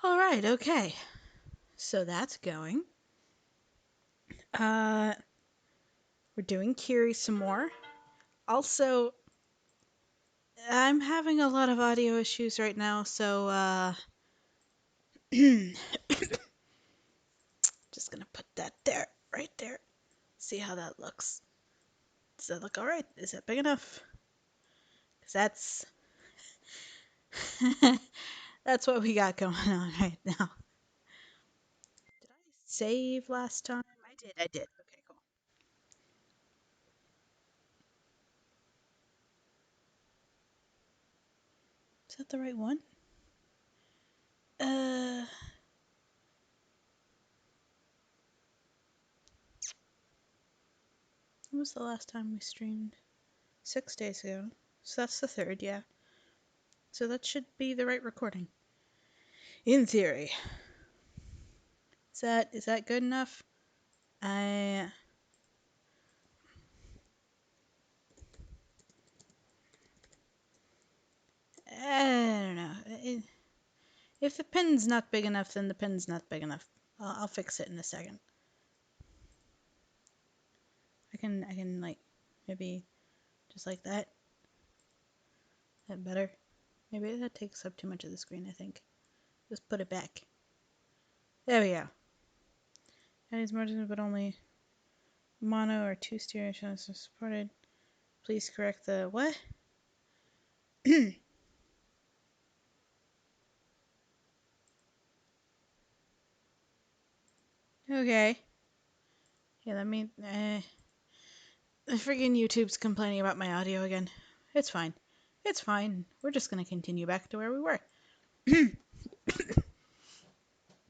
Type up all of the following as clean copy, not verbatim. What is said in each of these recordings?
All right, okay. So that's going. Uh, we're doing Kiri some more. Also, I'm having a lot of audio issues right now, so just gonna put that there, right there. See how that looks. Does that look all right? Is that big enough? Cause that's what we got going on right now. Did I save last time? I did. I did. Okay, cool. Is that the right one? Uh, when was the last time we streamed? 6 days ago. So that's the third, yeah. So that should be the right recording. In theory. Is that good enough? I I don't know. If the pin's not big enough, then the pin's not big enough. I'll fix it in a second. I can like maybe just like that. That better? Maybe that takes up too much of the screen, I think. Just put it back. There we go. That is more but only mono or two stereo channels are supported. Please correct the what? Okay. Yeah, let me. Freaking YouTube's complaining about my audio again. It's fine. It's fine. We're just gonna continue back to where we were.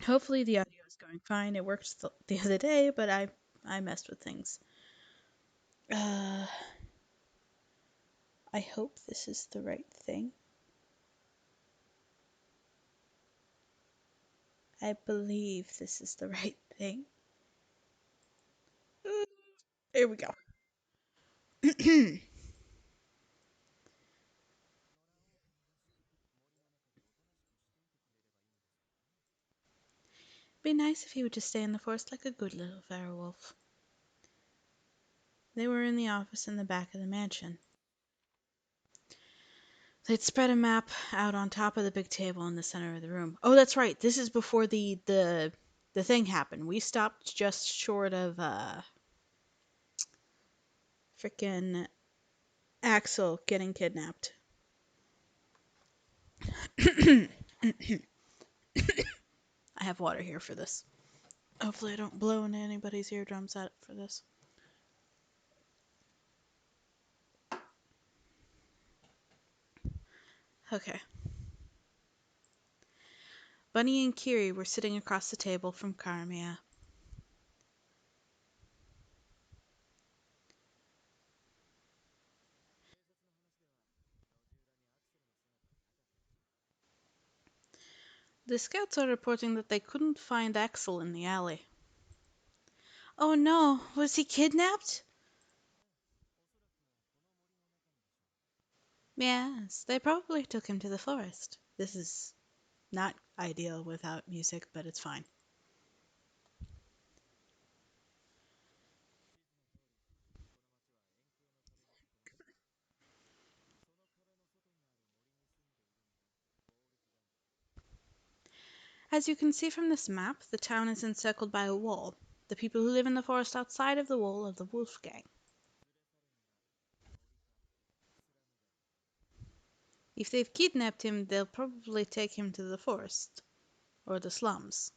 Hopefully the audio is going fine. It worked the other day, but I messed with things. I hope this is the right thing. I believe this is the right thing. Here we go. Be nice if he would just stay in the forest like a good little werewolf. They were in the office in the back of the mansion. They'd spread a map out on top of the big table in the center of the room. Oh, that's right. This is before the thing happened. We stopped just short of frickin' Axel getting kidnapped. I have water here for this. Hopefully I don't blow into anybody's eardrums out for this. Okay. Bunny and Kiri were sitting across the table from Karamia. The scouts are reporting that they couldn't find Axel in the alley. Oh no, was he kidnapped? Yes, they probably took him to the forest. This is not ideal without music, but it's fine. As you can see from this map, the town is encircled by a wall. The people who live in the forest outside of the wall are the Wolf Gang. If they've kidnapped him, they'll probably take him to the forest. Or the slums.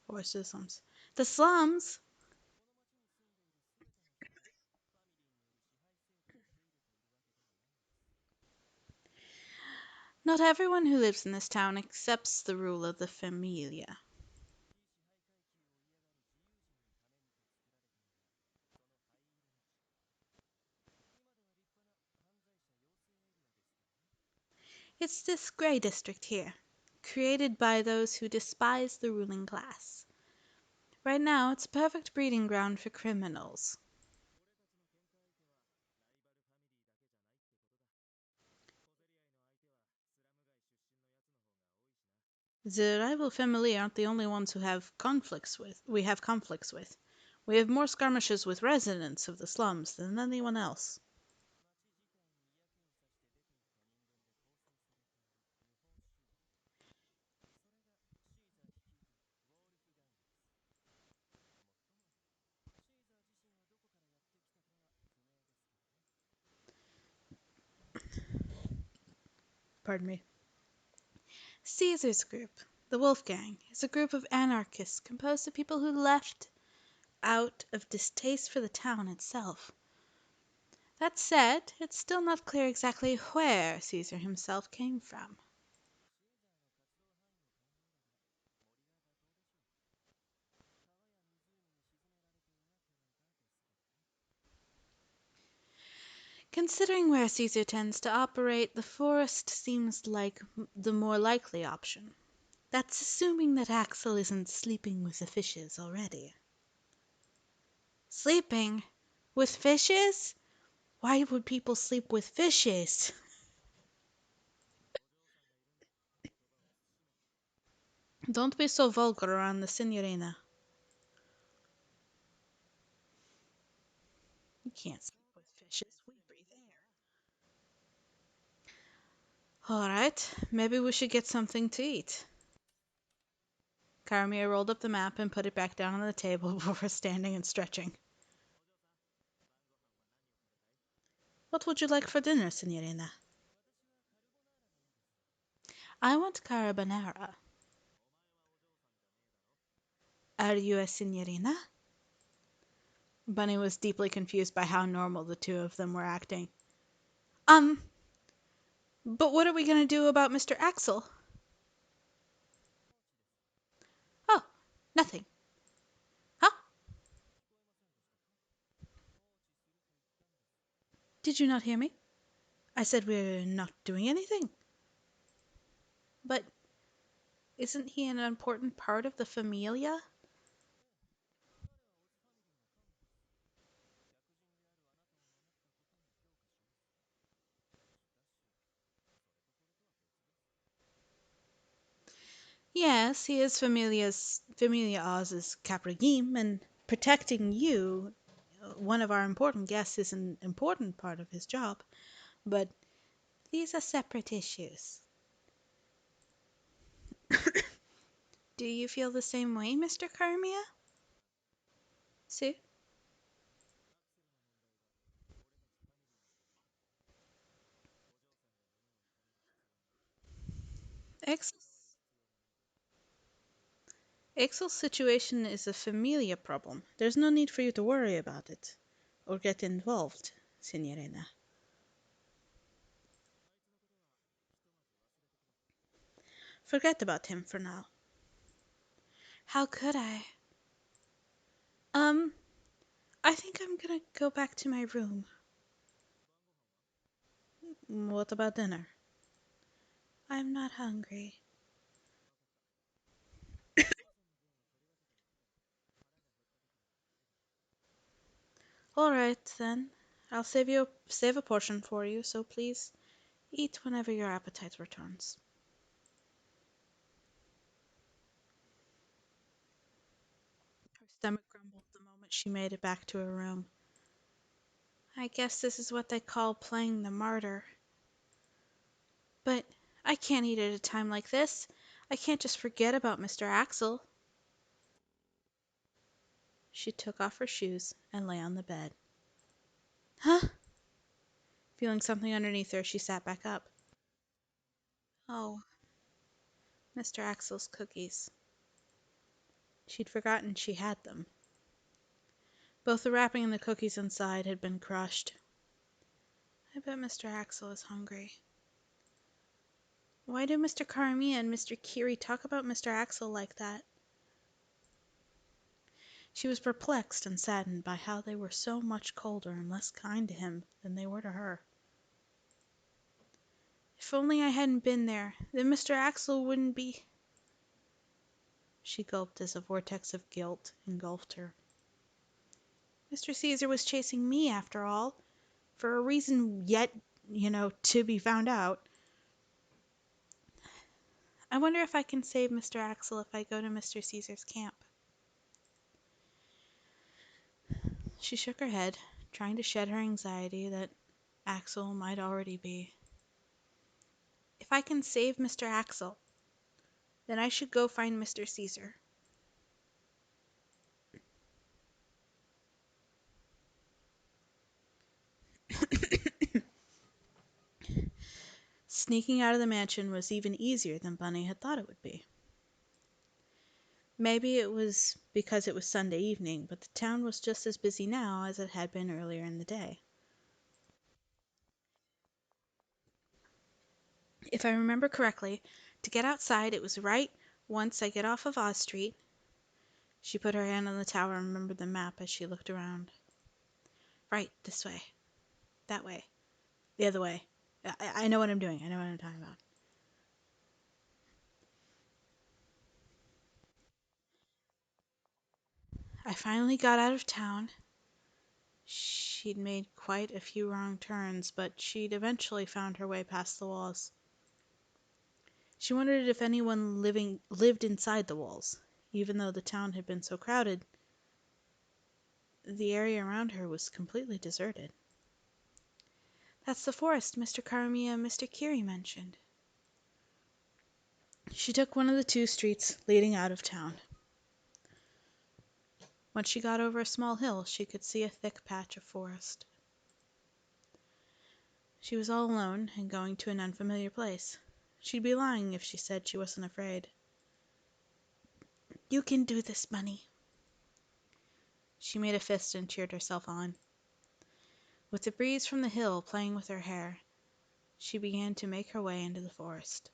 Forest or the slums. The slums! Not everyone who lives in this town accepts the rule of the Familia. It's this grey district here, created by those who despise the ruling class. Right now, it's a perfect breeding ground for criminals. The rival family aren't the only ones who have conflicts with. We have conflicts with. We have more skirmishes with residents of the slums than anyone else. Pardon me. Caesar's group, the Wolfgang, is a group of anarchists composed of people who left out of distaste for the town itself. That said, it's still not clear exactly where Caesar himself came from. Considering where Caesar tends to operate, the forest seems like the more likely option. That's assuming that Axel isn't sleeping with the fishes already. Sleeping? With fishes? Why would people sleep with fishes? Don't be so vulgar around the signorina. You can't sleep with fishes. We breathe air. All right, maybe we should get something to eat. Karamia rolled up the map and put it back down on the table before standing and stretching. What would you like for dinner, signorina? I want carbonara. Are you a signorina? Bunny was deeply confused by how normal the two of them were acting. Um, but what are we gonna do about Mr. Axel? Oh, nothing. Huh? Did you not hear me? I said we're not doing anything. But isn't he an important part of the familia? Yes, he is Familia Oz's Capragim, and protecting you, one of our important guests, is an important part of his job. But these are separate issues. Do you feel the same way, Mr. Carmia? See? Axel's, Axel's situation is a familia problem. There's no need for you to worry about it. Or get involved, Signorina. Forget about him for now. How could I? Um, I think I'm gonna go back to my room. What about dinner? I'm not hungry. All right, then. I'll save a portion for you, so please eat whenever your appetite returns. Her stomach grumbled the moment she made it back to her room. I guess this is what they call playing the martyr. But I can't eat at a time like this. I can't just forget about Mr. Axel. She took off her shoes and lay on the bed. Huh? Feeling something underneath her, she sat back up. Oh, Mr. Axel's cookies. She'd forgotten she had them. Both the wrapping and the cookies inside had been crushed. I bet Mr. Axel is hungry. Why do Mr. Karami and Mr. Kiri talk about Mr. Axel like that? She was perplexed and saddened by how they were so much colder and less kind to him than they were to her. If only I hadn't been there, then Mr. Axel wouldn't be... She gulped as a vortex of guilt engulfed her. Mr. Caesar was chasing me, after all, for a reason yet, to be found out. I wonder if I can save Mr. Axel if I go to Mr. Caesar's camp. She shook her head, trying to shed her anxiety that Axel might already be. If I can save Mr. Axel, then I should go find Mr. Caesar. Sneaking out of the mansion was even easier than Bunny had thought it would be. Maybe it was because it was Sunday evening, but the town was just as busy now as it had been earlier in the day. If I remember correctly, to get outside it was right once I get off of Oz Street. She put her hand on the tower and remembered the map as she looked around. Right, this way. That way. The other way. I know what I'm doing. I know what I'm talking about. I finally got out of town. She'd made quite a few wrong turns, but she'd eventually found her way past the walls. She wondered if anyone lived inside the walls. Even though the town had been so crowded, the area around her was completely deserted. That's the forest Mr. Karamiya and Mr. Kiri mentioned. She took one of the two streets leading out of town. Once she got over a small hill, she could see a thick patch of forest. She was all alone and going to an unfamiliar place. She'd be lying if she said she wasn't afraid. You can do this, Bunny. She made a fist and cheered herself on. With the breeze from the hill playing with her hair, she began to make her way into the forest.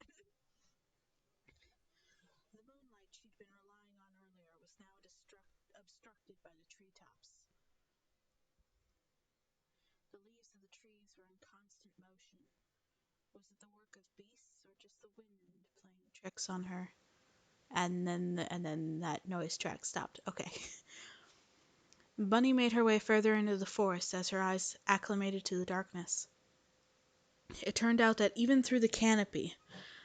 Okay. The moonlight she'd been relying on earlier was now obstructed by the treetops. The leaves of the trees were in constant motion. Was it the work of beasts or just the wind playing tricks on her? And then that noise track stopped. Okay. Bunny made her way further into the forest as her eyes acclimated to the darkness. It turned out that even through the canopy,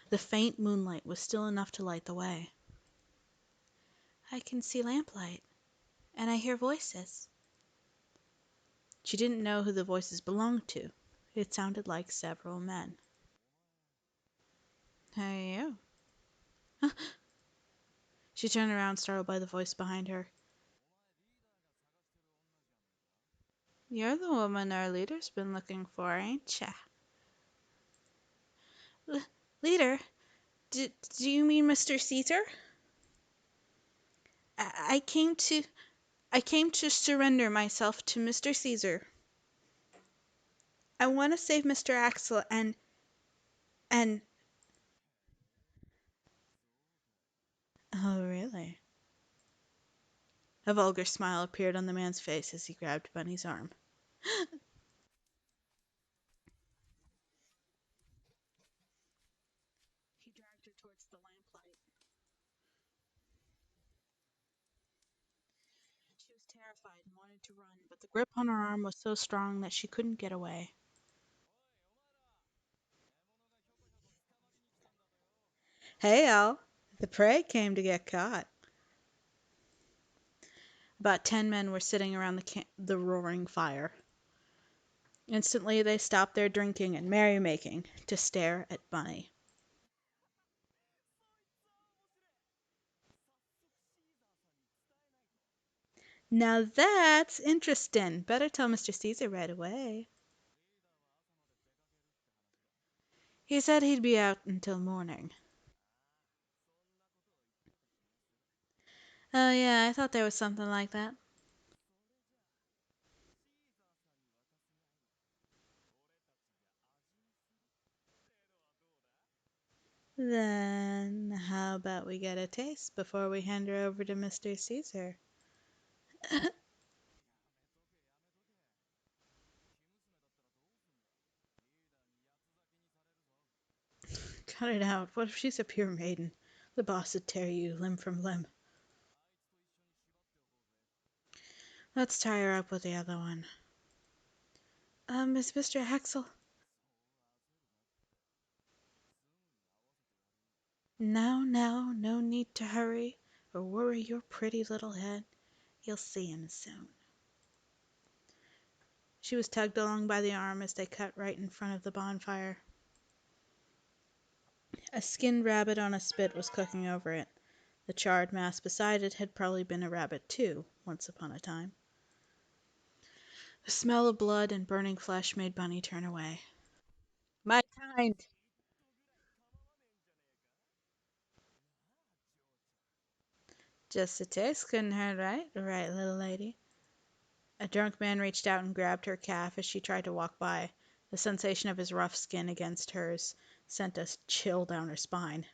the faint moonlight was still enough to light the way. I can see lamplight, and I hear voices. She didn't know who the voices belonged to. It sounded like several men. Hey, you. She turned around, startled by the voice behind her. You're the woman our leader's been looking for, ain't ya? Leader? Do you mean Mr. Caesar? I came to I came to surrender myself to Mr. Caesar. I want to save Mr. Axel and Oh, really? A vulgar smile appeared on the man's face as he grabbed Bunny's arm. He dragged her towards the lamplight. She was terrified and wanted to run, but the grip on her arm was so strong that she couldn't get away. Hey, Al. The prey came to get caught. About 10 men were sitting around the roaring fire. Instantly, they stopped their drinking and merrymaking to stare at Bunny. Now that's interesting. Better tell Mr. Caesar right away. He said he'd be out until morning. Oh, yeah, I thought there was something like that. Then, how about we get a taste before we hand her over to Mr. Caesar? Cut it out. What if she's a pure maiden? The boss would tear you limb from limb. Let's tie her up with the other one. Is Mr. Axel? Now, no need to hurry or worry your pretty little head. You'll see him soon. She was tugged along by the arm as they cut right in front of the bonfire. A skinned rabbit on a spit was cooking over it. The charred mass beside it had probably been a rabbit too, once upon a time. The smell of blood and burning flesh made Bunny turn away. My kind! Just a taste couldn't hurt, right? Right, little lady. A drunk man reached out and grabbed her calf as she tried to walk by. The sensation of his rough skin against hers sent a chill down her spine.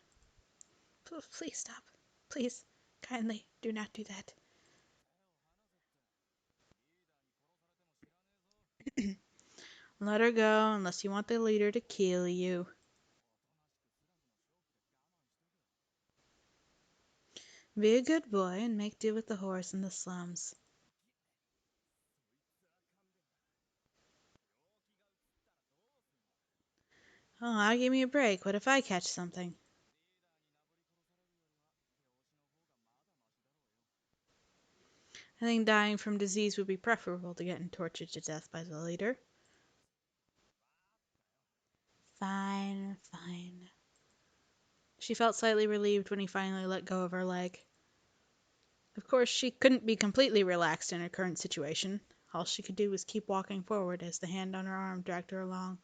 Please stop. Please, kindly, do not do that. Let her go unless you want the leader to kill you. Be a good boy and make do with the horse in the slums. Oh, give me a break. What if I catch something? I think dying from disease would be preferable to getting tortured to death by the leader. Fine, fine. She felt slightly relieved when he finally let go of her leg. Of course, she couldn't be completely relaxed in her current situation. All she could do was keep walking forward as the hand on her arm dragged her along.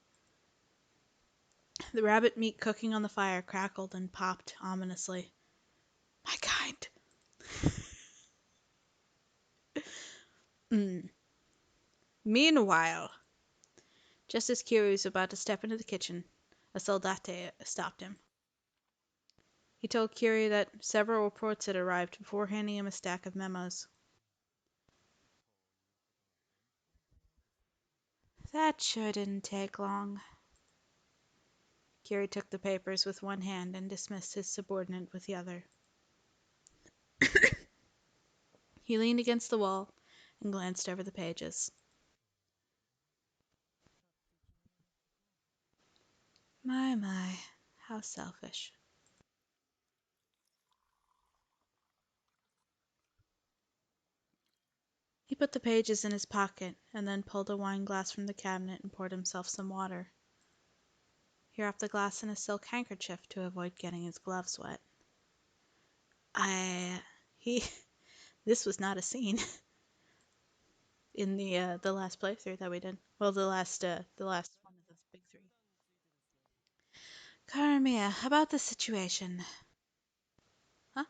The rabbit meat cooking on the fire crackled and popped ominously. My kind. Mm. Meanwhile, just as Kiri was about to step into the kitchen, a soldate stopped him. He told Kiri that several reports had arrived before handing him a stack of memos. That sure didn't take long. Kiri took the papers with one hand and dismissed his subordinate with the other. He leaned against the wall and glanced over the pages. My, how selfish. He put the pages in his pocket and then pulled a wine glass from the cabinet and poured himself some water. He wrapped the glass in a silk handkerchief to avoid getting his gloves wet. He, this was not a scene in the last playthrough that we did. Well, the last one of the big three. Carmia, about the situation. Huh?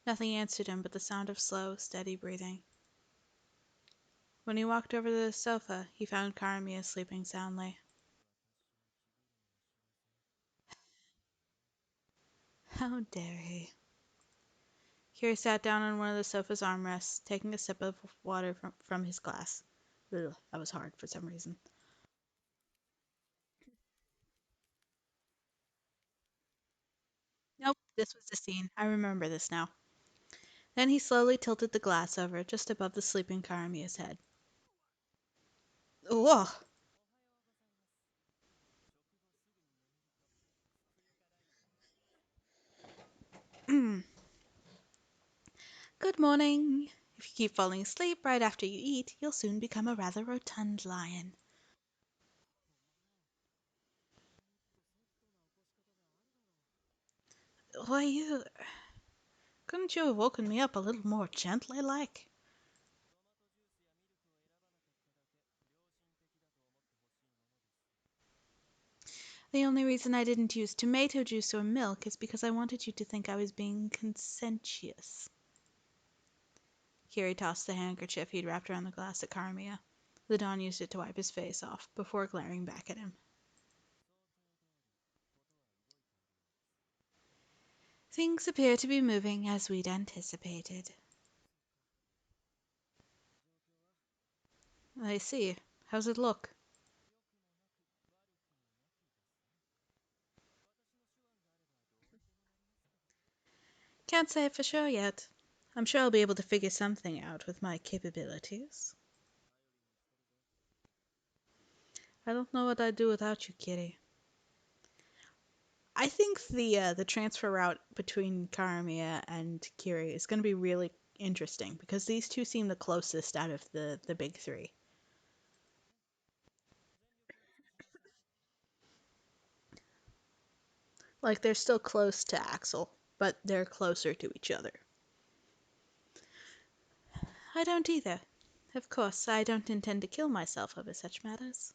Nothing answered him but the sound of slow, steady breathing. When he walked over to the sofa, he found Carmia sleeping soundly. How dare he? Kiri sat down on one of the sofa's armrests, taking a sip of water from his glass. Ugh, that was hard for some reason. Nope, this was the scene. I remember this now. Then he slowly tilted the glass over, just above the sleeping Karamia's head. Ugh! Good morning. If you keep falling asleep right after you eat, you'll soon become a rather rotund lion. Why, you... Couldn't you have woken me up a little more gently, like? The only reason I didn't use tomato juice or milk is because I wanted you to think I was being conscientious. Kiri tossed the handkerchief he'd wrapped around the glass at Karamia. The Don used it to wipe his face off, before glaring back at him. Things appear to be moving as we'd anticipated. I see. How's it look? Can't say for sure yet. I'm sure I'll be able to figure something out with my capabilities. I don't know what I'd do without you, Kitty. I think the transfer route between Karamiya and Kiri is going to be really interesting because these two seem the closest out of the big three. Like they're still close to Axel, but they're closer to each other. I don't either. Of course, I don't intend to kill myself over such matters.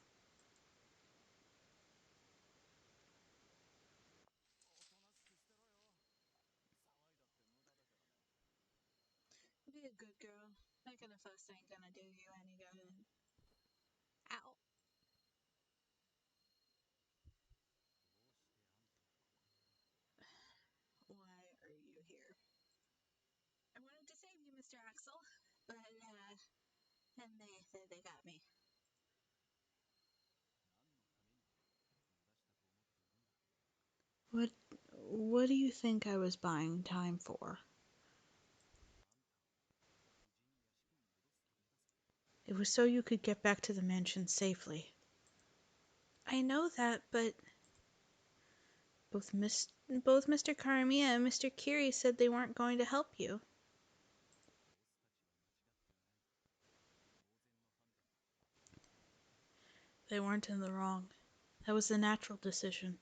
Be a good girl. Making a fuss ain't gonna do you any good. Ow. Why are you here? I wanted to save you, Mr. Axel, but, and they got me. What, what do you think I was buying time for? It was so you could get back to the mansion safely. I know that, but both Mr. Karamiya and Mr. Kiri said they weren't going to help you. They weren't in the wrong. That was the natural decision.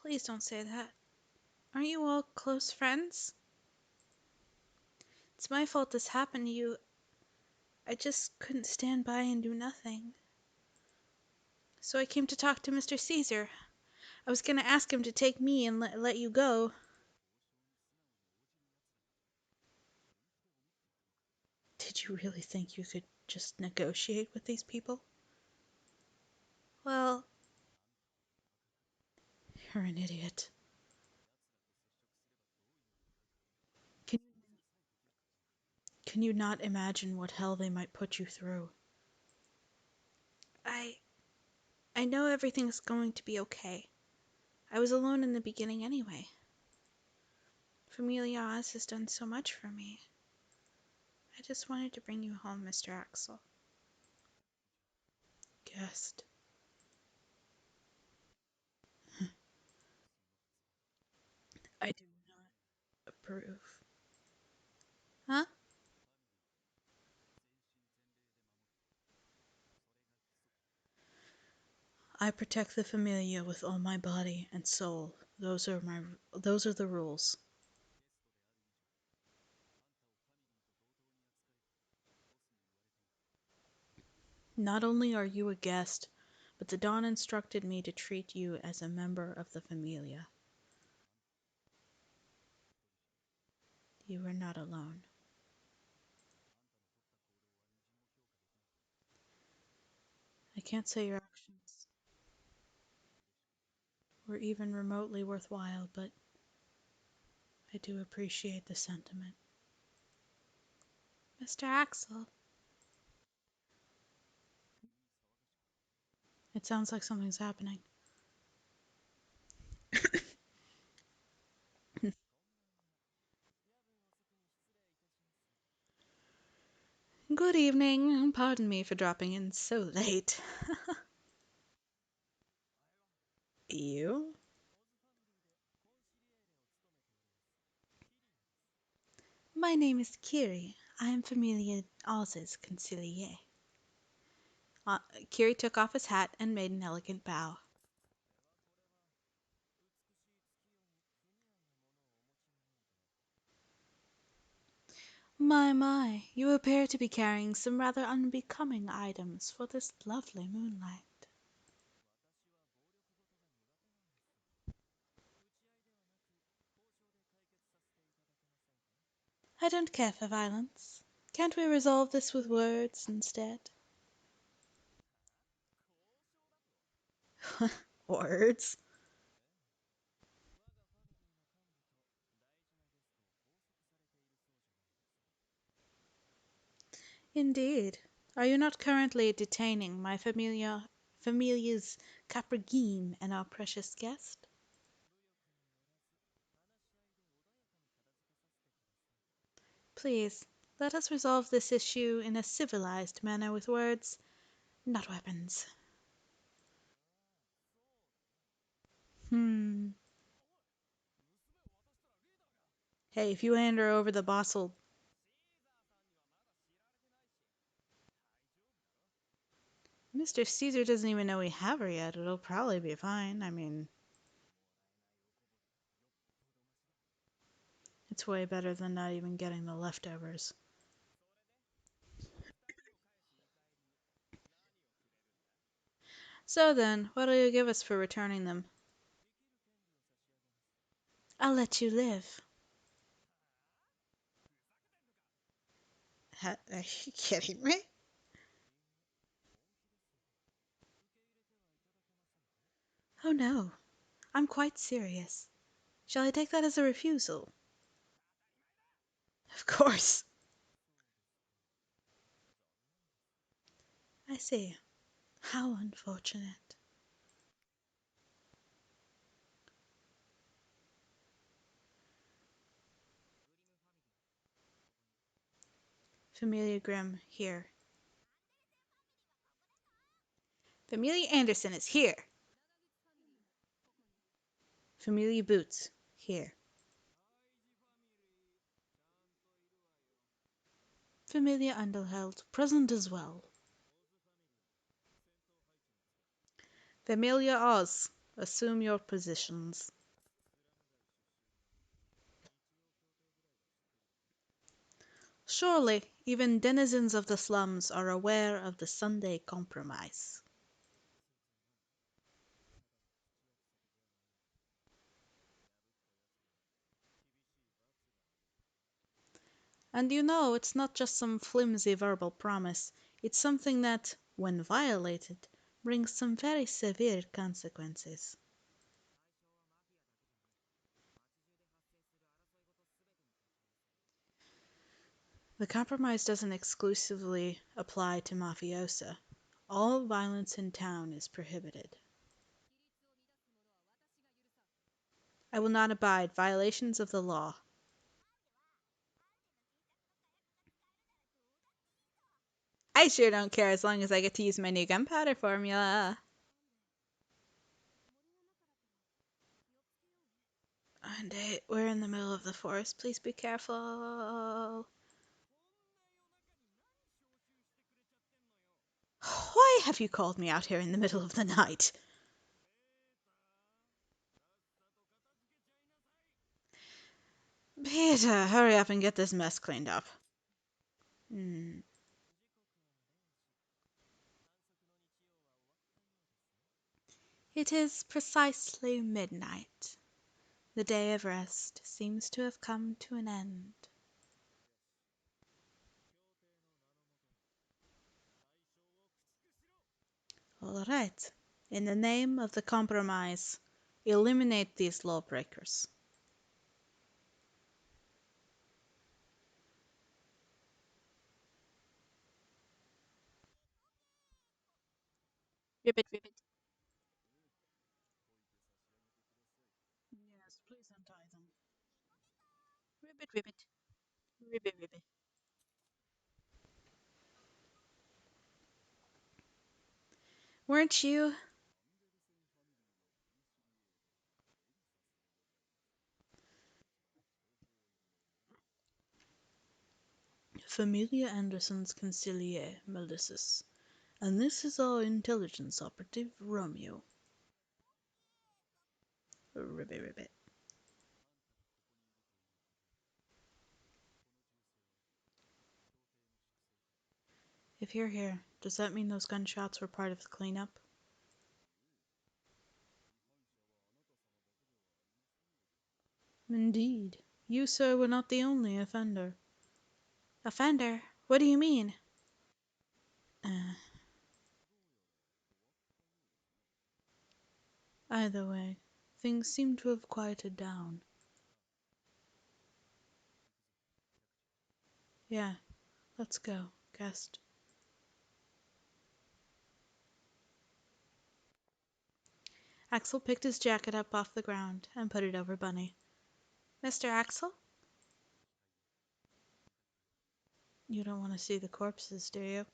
Please don't say that. Aren't you all close friends? It's my fault this happened to you. I just couldn't stand by and do nothing. So I came to talk to Mr. Caesar. I was gonna ask him to take me and let you go. Did you really think you could just negotiate with these people? Well, you're an idiot. Can, can you not imagine what hell they might put you through? I I know everything's going to be okay. I was alone in the beginning anyway. Familia Oz has done so much for me. I just wanted to bring you home, Mr. Axel. Guest. I do not approve. Huh? I protect the Familia with all my body and soul. Those are the rules. Not only are you a guest, but the Dawn instructed me to treat you as a member of the Familia. You are not alone. I can't say your actions were even remotely worthwhile, but I do appreciate the sentiment. Mr. Axel, it sounds like something's happening. Good evening. Pardon me for dropping in so late. You? My name is Kiri. I am Familia Oz's consigliere. Uh, Kiri took off his hat and made an elegant bow. My, you appear to be carrying some rather unbecoming items for this lovely moonlight. I don't care for violence. Can't we resolve this with words instead? Words? Indeed. Are you not currently detaining my familia's Caprigine and our precious guest? Please, let us resolve this issue in a civilized manner with words, not weapons. Hmm. Hey, if you hand her over, the boss will. Mr. Caesar doesn't even know we have her yet. It'll probably be fine. I mean, it's way better than not even getting the leftovers. So then, what'll you give us for returning them? I'll let you live. Are you kidding me? Oh no, I'm quite serious. Shall I take that as a refusal? Of course. I see. How unfortunate. Familia Grimm, here. Familia Anderson is here. Familia Boots, here. Familia Underheld, present as well. Familia Oz, assume your positions. Surely, even denizens of the slums are aware of the Sunday compromise. And you know, it's not just some flimsy verbal promise. It's something that, when violated, brings some very severe consequences. The compromise doesn't exclusively apply to mafiosa. All violence in town is prohibited. I will not abide violations of the law. I sure don't care as long as I get to use my new gunpowder formula. And we're in the middle of the forest. Please be careful. Why have you called me out here in the middle of the night? Peter, hurry up and get this mess cleaned up. Hmm. It is precisely midnight. The day of rest seems to have come to an end. All right. In the name of the compromise, eliminate these lawbreakers. Ribbit, ribbit. Yes, please untie them. Ribbit, ribbit. Ribbit, ribbit. Weren't you? Familia Anderson's consigliere, Melissus. And this is our intelligence operative, Romeo. Ribbit, ribbit. If you're here, does that mean those gunshots were part of the cleanup? Indeed. You, sir, were not the only offender. Offender? What do you mean? Uh, Either way, things seem to have quieted down. Yeah, let's go, guest. Axel picked his jacket up off the ground and put it over Bunny. Mr. Axel? You don't want to see the corpses, do you?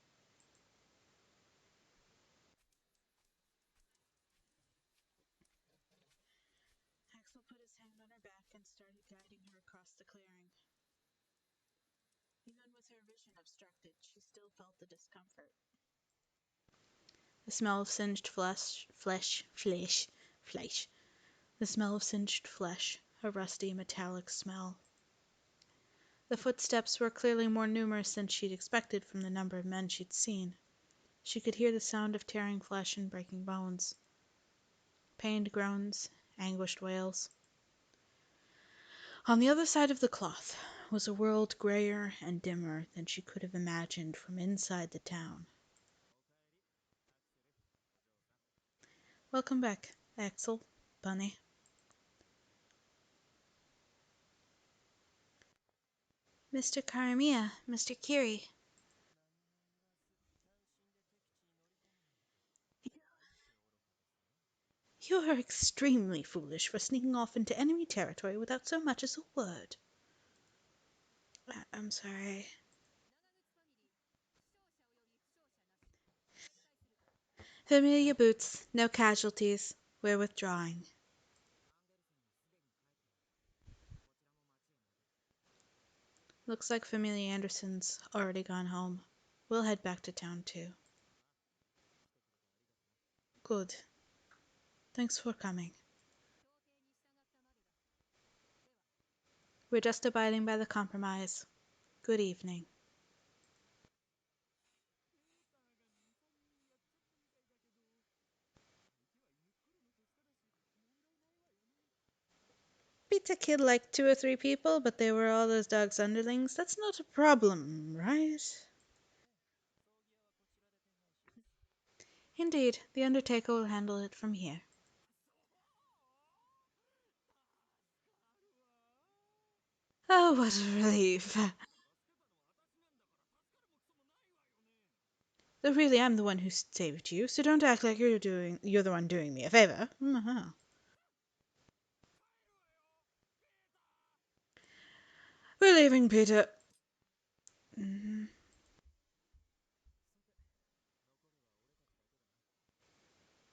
Axel put his hand on her back and started guiding her across the clearing. Even with her vision obstructed, she still felt the discomfort. The smell of singed flesh. The smell of singed flesh, a rusty, metallic smell. The footsteps were clearly more numerous than she'd expected from the number of men she'd seen. She could hear the sound of tearing flesh and breaking bones. Pained groans, anguished wails. On the other side of the cloth was a world grayer and dimmer than she could have imagined from inside the town. Welcome back, Axel, Bunny. Mr. Karamiya, Mr. Kiri. You are extremely foolish for sneaking off into enemy territory without so much as a word. I'm sorry. Familiar boots, no casualties. We're withdrawing. Looks like Familia Anderson's already gone home. We'll head back to town too. Good. Thanks for coming. We're just abiding by the compromise. Good evening. Pizza killed like 2 or 3 people, but they were all those dogs' underlings. That's not a problem, right? Indeed, the Undertaker will handle it from here. Oh, what a relief. Though really, I'm the one who saved you, so don't act like you're the one doing me a favor. We're leaving, Peter. Mhm.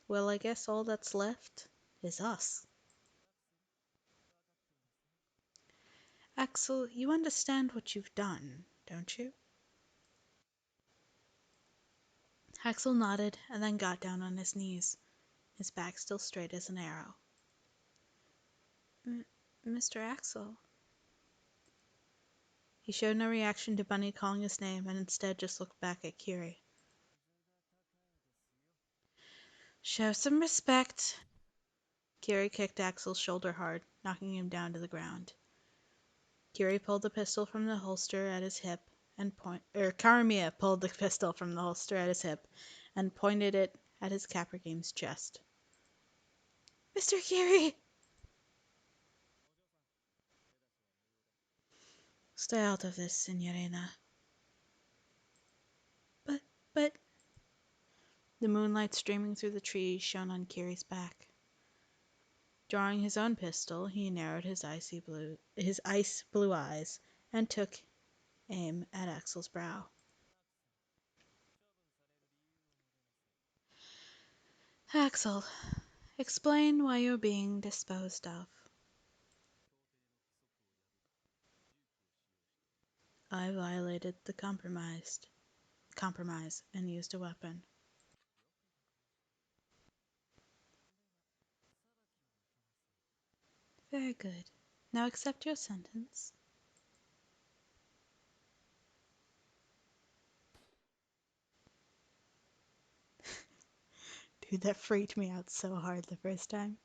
Well, I guess all that's left is us. Axel, you understand what you've done, don't you? Axel nodded and then got down on his knees, his back still straight as an arrow. Mr. Axel. He showed no reaction to Bunny calling his name and instead just looked back at Kiri. Show some respect. Kiri kicked Axel's shoulder hard, knocking him down to the ground. Kiri pulled the pistol from the holster at his hip and Karamiya pulled the pistol from the holster at his hip and pointed it at his Capra Games chest. Mr. Kiri! Stay out of this, Signorina. But... The moonlight streaming through the trees shone on Kiri's back. Drawing his own pistol, he narrowed his ice blue eyes and took aim at Axel's brow. Axel, explain why you're being disposed of. I violated the compromise and used a weapon. Very good. Now accept your sentence. Dude, that freaked me out so hard the first time.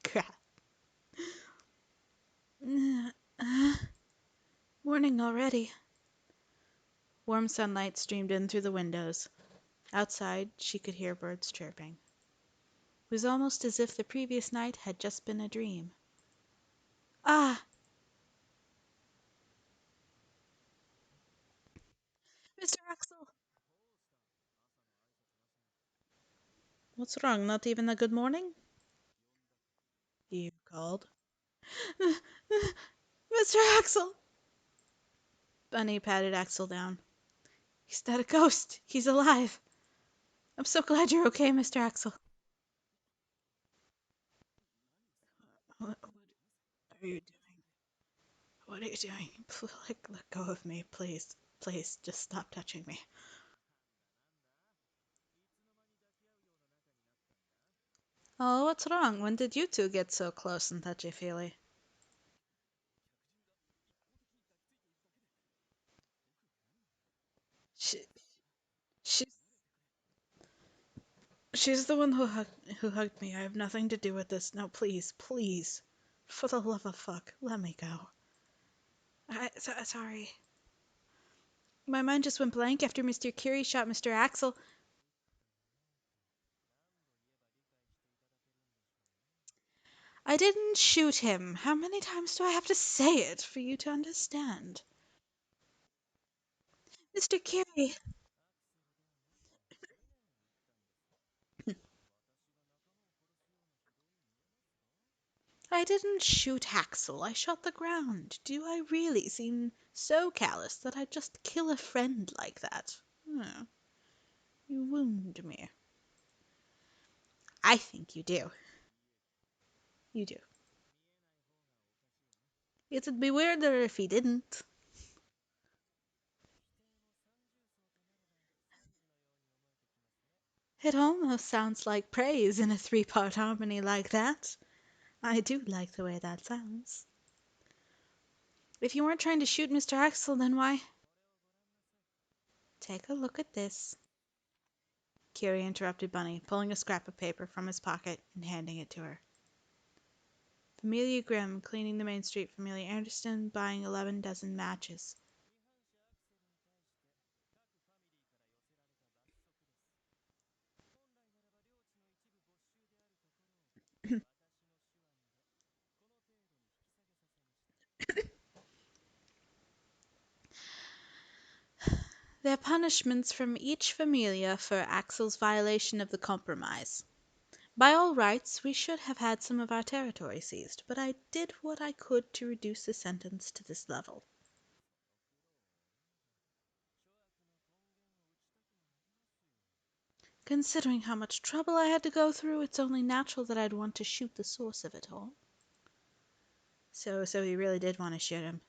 Crap. Morning already. Warm sunlight streamed in through the windows. Outside, she could hear birds chirping. It was almost as if the previous night had just been a dream. Ah! Mr. Axel! What's wrong? Not even a good morning? You called. Mr. Axel! Bunny patted Axel down. He's not a ghost. He's alive. I'm so glad you're okay, Mr. Axel. What are you doing? What are you doing? Let go of me, please. Please, just stop touching me. Oh, what's wrong? When did you two get so close and touchy-feely? She, she's, she's the one who hugged me. I have nothing to do with this. No, please, please. For the love of fuck, let me go. Sorry. My mind just went blank after Mr. Curie shot Mr. Axel. I didn't shoot him. How many times do I have to say it for you to understand? Mr. Curie, I didn't shoot Axel. I shot the ground. Do I really seem so callous that I'd just kill a friend like that? Hmm. You wound me. I think you do. You do. It'd be weirder if he didn't. It almost sounds like praise in a three-part harmony like that. I do like the way that sounds. If you weren't trying to shoot Mr. Axel, then why? Take a look at this. Curie interrupted Bunny, pulling a scrap of paper from his pocket and handing it to her. Familia Grimm, cleaning the main street. Familia Anderson, buying 11 dozen matches. They're punishments from each familia for Axel's violation of the compromise. By all rights, we should have had some of our territory seized, but I did what I could to reduce the sentence to this level. Considering how much trouble I had to go through, it's only natural that I'd want to shoot the source of it all. So he really did want to shoot him.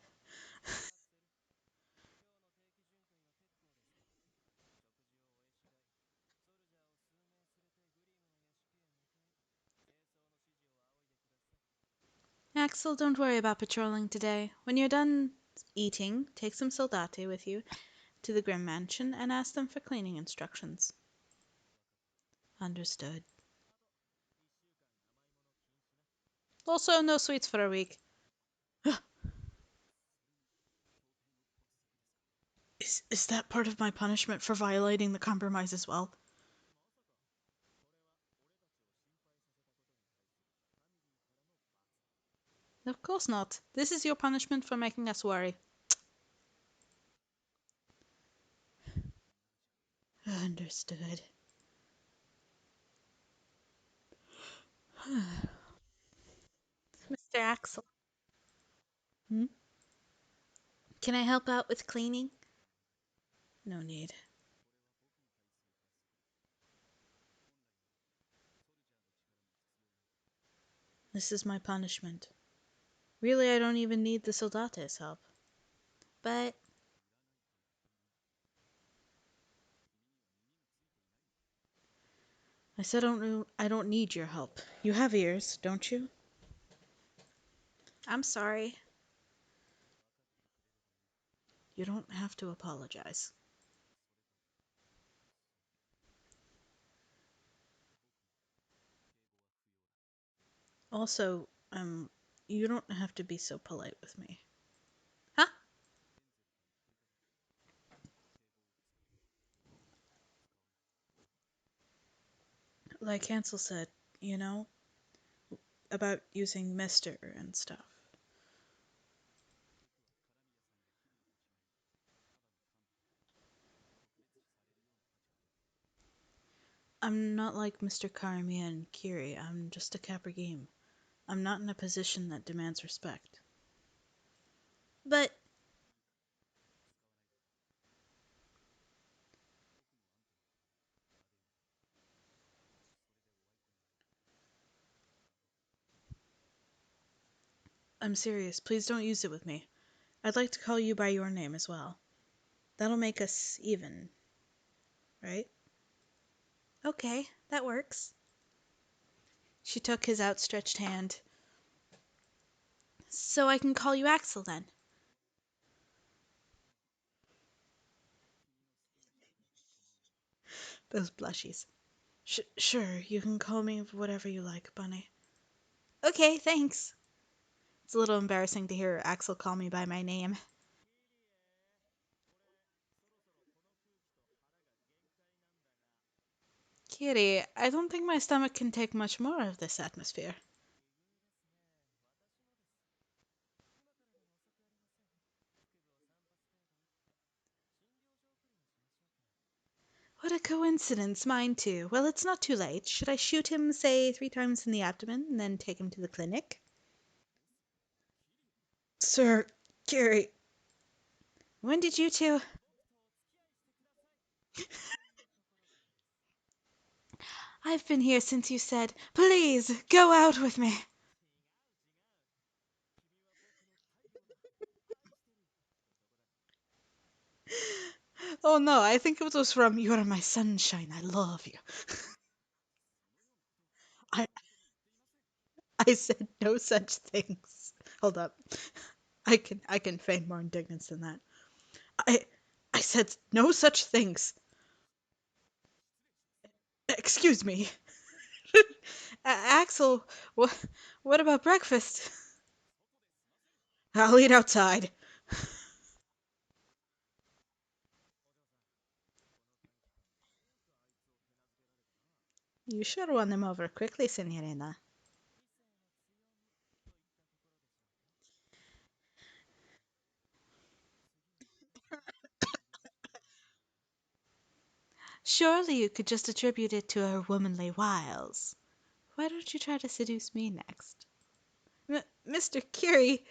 Axel, don't worry about patrolling today. When you're done eating, take some soldati with you to the Grimm mansion and ask them for cleaning instructions. Understood. Also, no sweets for a week. Is that part of my punishment for violating the compromise as well? Of course not. This is your punishment for making us worry. Understood. Mr. Axel. Hmm? Can I help out with cleaning? No need. This is my punishment. Really, I don't even need the soldate's help. But I said I don't need your help. You have ears, don't you? I'm sorry. You don't have to apologize. Also, you don't have to be so polite with me. Huh? Like Hansel said, you know, about using Mister and stuff. I'm not like Mr. Karamiya and Kiri. I'm just a Caprigame. I'm not in a position that demands respect. But I'm serious. Please don't use it with me. I'd like to call you by your name as well. That'll make us even, right? Okay, that works. She took his outstretched hand. So I can call you Axel then? Those blushies. Sure, you can call me whatever you like, Bunny. Okay, thanks. It's a little embarrassing to hear Axel call me by my name. Kitty, I don't think my stomach can take much more of this atmosphere. What a coincidence, mine too. Well, it's not too late. Should I shoot him, say, 3 times in the abdomen and then take him to the clinic? Sir, Gary, when did you two? I've been here since you said, please, go out with me. Oh no, I think it was from You're My Sunshine, I love you. I, I said no such things. Hold up. I can feign more indignance than that. I I said no such things. Excuse me. Axel, what about breakfast? I'll eat outside. You should run them over quickly, Signorina. Surely you could just attribute it to her womanly wiles. Why don't you try to seduce me next? Mr. Curie.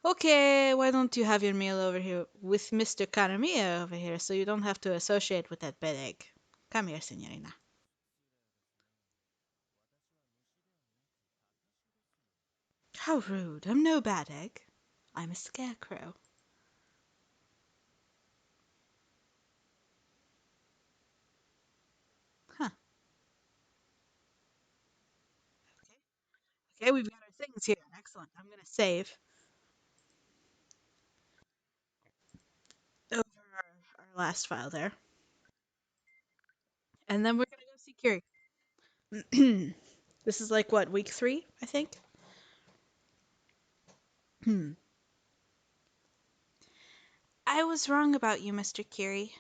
Okay, why don't you have your meal over here with Mr. Caramia over here so you don't have to associate with that bed egg? Come here, Signorina. How rude. I'm no bad egg. I'm a scarecrow. Huh. Okay, we've got our things here. Excellent. I'm going to save over our last file there. And then we're going to go see Curie. This is like what, week 3, I think? Hmm. I was wrong about you, Mr. Curie.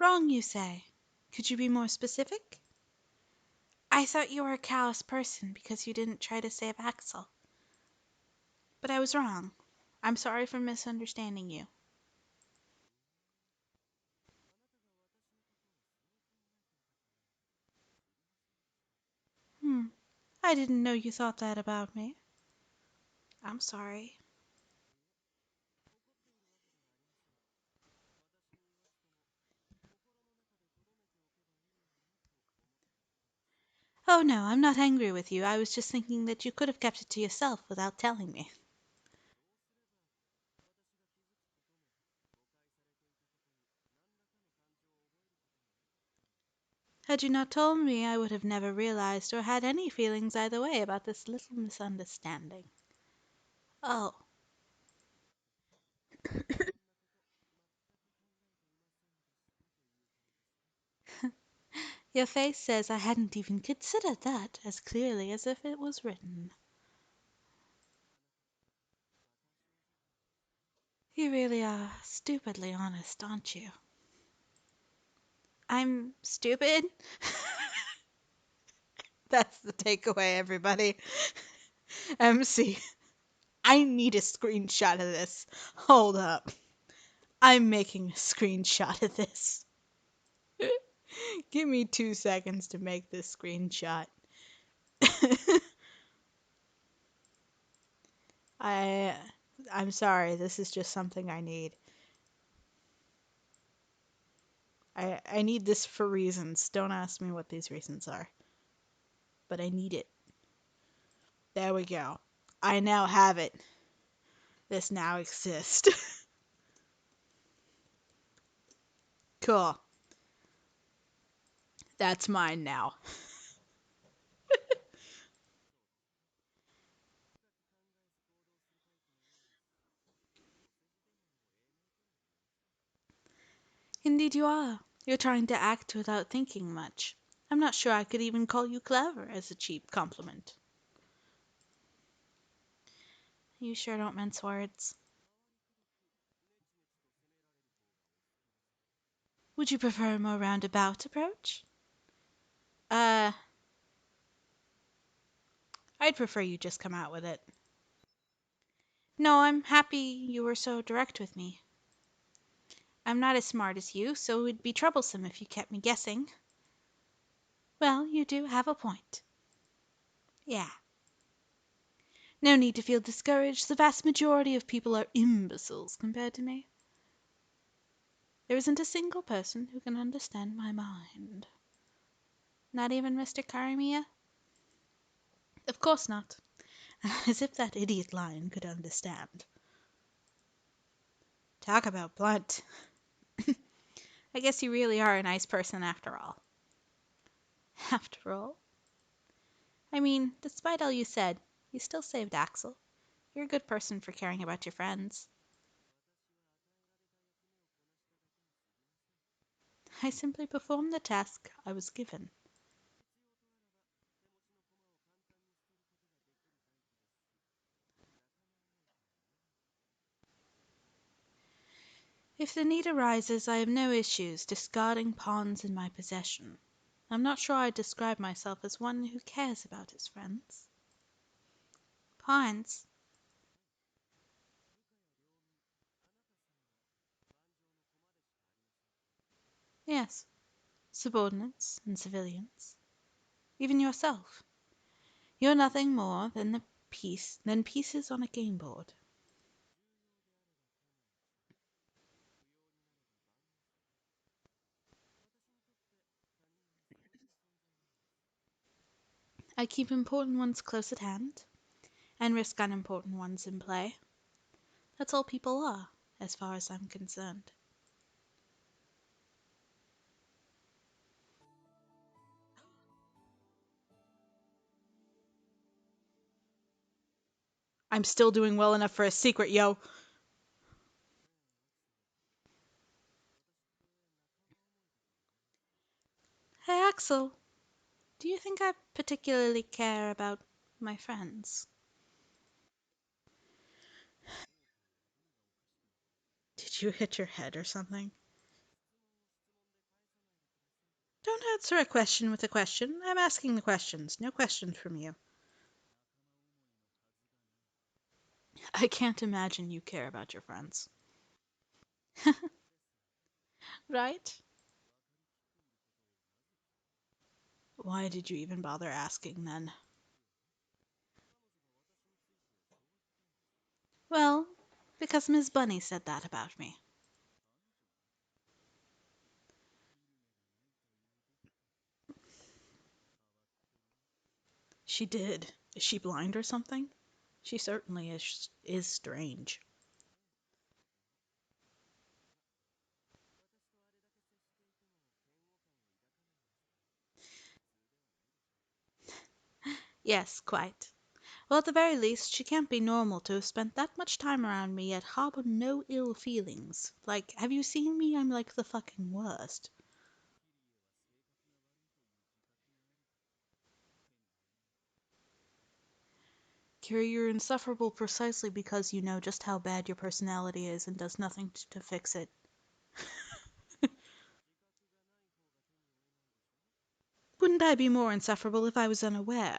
Wrong, you say? Could you be more specific? I thought you were a callous person because you didn't try to save Axel. But I was wrong. I'm sorry for misunderstanding you. Hmm. I didn't know you thought that about me. I'm sorry. Oh no, I'm not angry with you. I was just thinking that you could have kept it to yourself without telling me. Had you not told me, I would have never realized or had any feelings either way about this little misunderstanding. Oh, your face says I hadn't even considered that as clearly as if it was written. You really are stupidly honest, aren't you? I'm stupid? That's the takeaway, everybody. MC, I need a screenshot of this. Hold up. I'm making a screenshot of this. Give me 2 seconds to make this screenshot. I I'm sorry, this is just something I need. I need this for reasons. Don't ask me what these reasons are. But I need it. There we go. I now have it. This now exists. Cool. That's mine now. Indeed you are. You're trying to act without thinking much. I'm not sure I could even call you clever as a cheap compliment. You sure don't mince words. Would you prefer a more roundabout approach? Uh, I'd prefer you just come out with it. No, I'm happy you were so direct with me. I'm not as smart as you, so it would be troublesome if you kept me guessing. Well, you do have a point. Yeah. No need to feel discouraged. The vast majority of people are imbeciles compared to me. There isn't a single person who can understand my mind. Not even Mr. Karamiya? Of course not. As if that idiot lion could understand. Talk about blunt. I guess you really are a nice person after all. After all? I mean, despite all you said, you still saved Axel. You're a good person for caring about your friends. I simply performed the task I was given. If the need arises, I have no issues discarding pawns in my possession. I'm not sure I'd describe myself as one who cares about his friends. Pawns? Yes. Subordinates and civilians. Even yourself. You're nothing more than pieces on a game board. I keep important ones close at hand, and risk unimportant ones in play. That's all people are, as far as I'm concerned. I'm still doing well enough for a secret, yo. Hey, Axel, do you think I particularly care about my friends? Did you hit your head or something? Don't answer a question with a question. I'm asking the questions. No questions from you. I can't imagine you care about your friends. Right? Why did you even bother asking then? Well, because Miss Bunny said that about me. She did. Is she blind or something? She certainly is strange. Yes, quite. Well, at the very least, she can't be normal to have spent that much time around me yet harbor no ill feelings. Like, have you seen me? I'm like the fucking worst. Kira, you're insufferable precisely because you know just how bad your personality is and does nothing to fix it. Wouldn't I be more insufferable if I was unaware?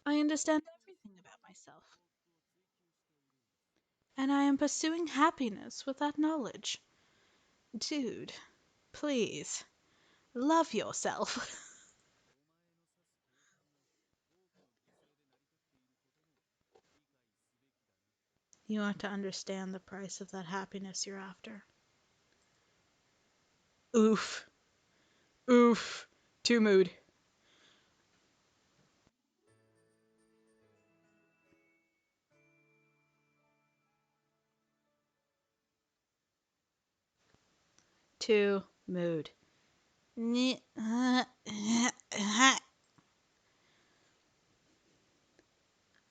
I understand everything about myself, and I am pursuing happiness with that knowledge. Dude, please, love yourself. You want to understand the price of that happiness you're after. Oof. Oof. Too mood. Too mood.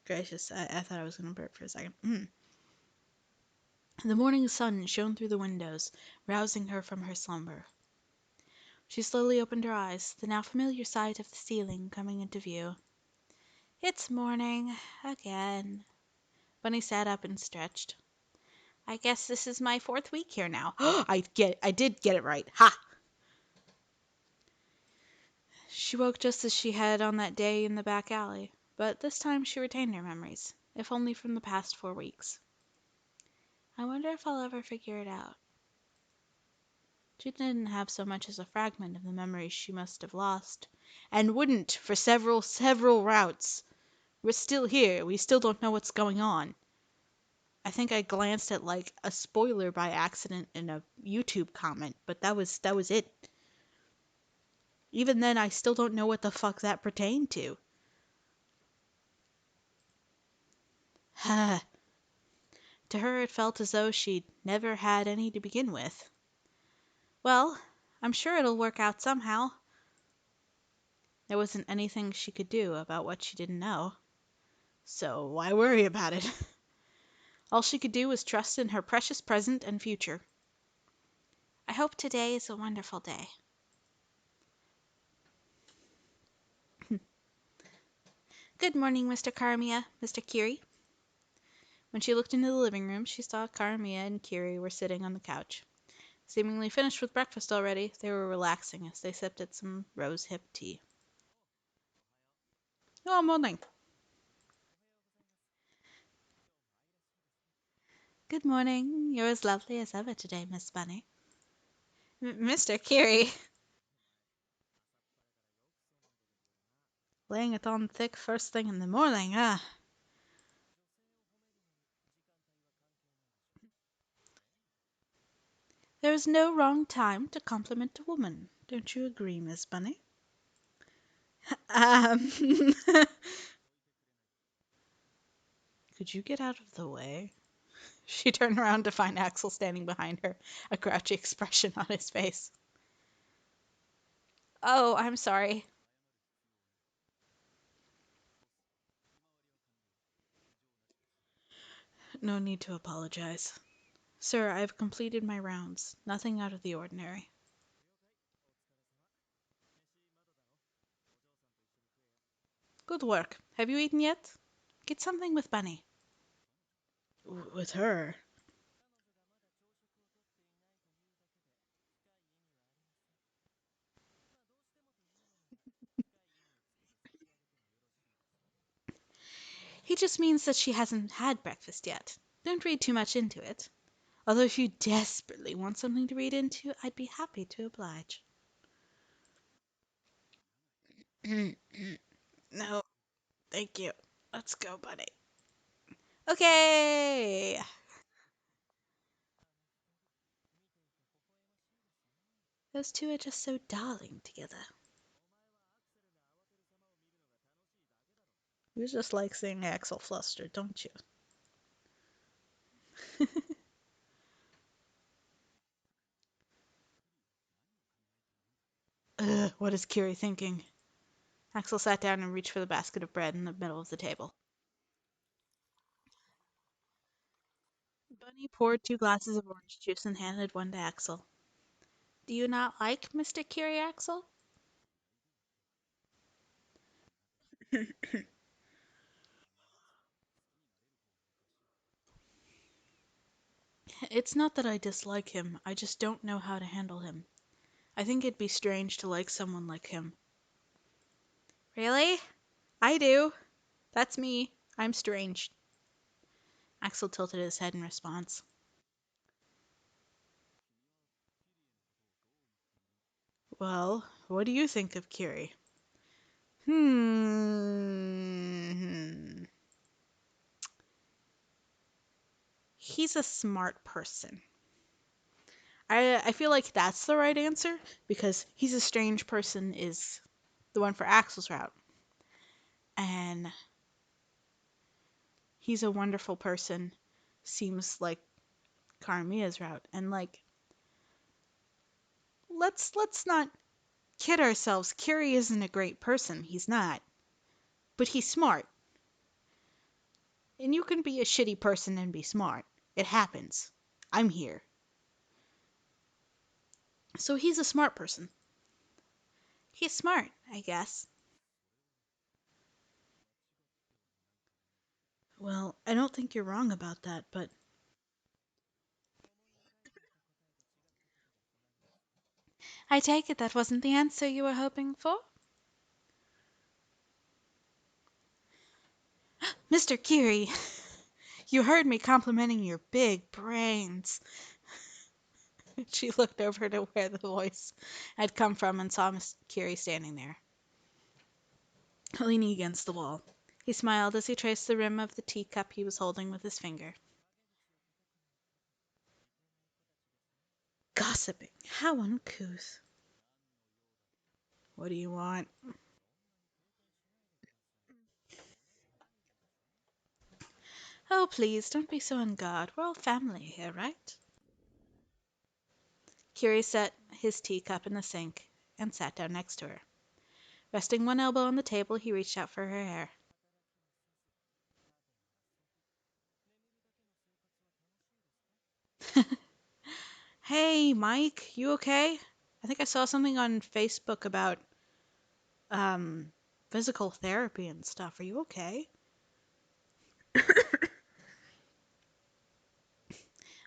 Gracious, I thought I was going to burp for a second. The morning sun shone through the windows, rousing her from her slumber. She slowly opened her eyes, the now familiar sight of the ceiling coming into view. It's morning again. Bunny sat up and stretched. I guess this is my 4th week here now. I did get it right. Ha! She woke just as she had on that day in the back alley, but this time she retained her memories, if only from the past 4 weeks. I wonder if I'll ever figure it out. She didn't have so much as a fragment of the memories she must have lost, and wouldn't for several routes. We're still here. We still don't know what's going on. I think I glanced at like a spoiler by accident in a YouTube comment, but that was it. Even then, I still don't know what the fuck that pertained to. To her, it felt as though she'd never had any to begin with. Well, I'm sure it'll work out somehow. There wasn't anything she could do about what she didn't know. So why worry about it? All she could do was trust in her precious present and future. I hope today is a wonderful day. Good morning, Mr. Karamiya, Mr. Kiri. When she looked into the living room, she saw Karamiya and Kiri were sitting on the couch. Seemingly finished with breakfast already, they were relaxing as they sipped at some rose-hip tea. Oh, morning. Good morning. You're as lovely as ever today, Miss Bunny. Mr. Kiri. Laying it on thick first thing in the morning, ah. There is no wrong time to compliment a woman. Don't you agree, Miss Bunny? Um, could you get out of the way? She turned around to find Axel standing behind her, a grouchy expression on his face. Oh, I'm sorry. No need to apologize. Sir, I have completed my rounds. Nothing out of the ordinary. Good work. Have you eaten yet? Get something with Bunny. With her? He just means that she hasn't had breakfast yet. Don't read too much into it. Although if you desperately want something to read into, I'd be happy to oblige. No, thank you. Let's go, Bunny. Okay. Those two are just so darling together. You just like seeing Axel flustered, don't you? Ugh, what is Kiri thinking? Axel sat down and reached for the basket of bread in the middle of the table. Bunny poured 2 glasses of orange juice and handed one to Axel. Do you not like Mr. Kiri, Axel? It's not that I dislike him, I just don't know how to handle him. I think it'd be strange to like someone like him. Really? I do. That's me. I'm strange. Axel tilted his head in response. Well, what do you think of Kiri? Hmm. He's a smart person. I feel like that's the right answer because he's a strange person is the one for Axel's route. And he's a wonderful person seems like Carmia's route. And like let's not kid ourselves. Kiri isn't a great person. He's not. But he's smart. And you can be a shitty person and be smart. It happens. I'm here. So he's a smart person. He's smart, I guess. Well, I don't think you're wrong about that, but I take it that wasn't the answer you were hoping for? Mr. Kiri, you heard me complimenting your big brains. She looked over to where the voice had come from and saw Miss Kiri standing there, leaning against the wall. He smiled as he traced the rim of the teacup he was holding with his finger. Gossiping. How uncouth. What do you want? Oh, please, don't be so on guard. We're all family here, right? Kiri set his teacup in the sink and sat down next to her. Resting one elbow on the table, he reached out for her hair. Hey, Mike, you okay? I think I saw something on Facebook about um physical therapy and stuff. Are you okay?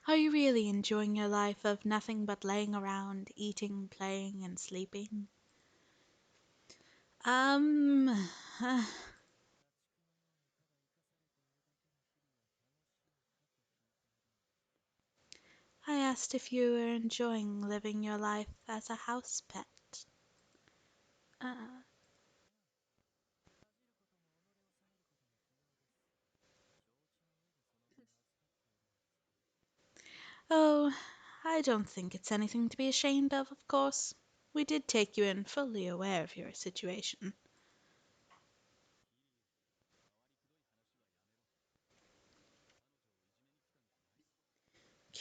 Are you really enjoying your life of nothing but laying around, eating, playing, and sleeping? Um, uh, I asked if you were enjoying living your life as a house pet. Uh, oh, I don't think it's anything to be ashamed of course. We did take you in fully aware of your situation.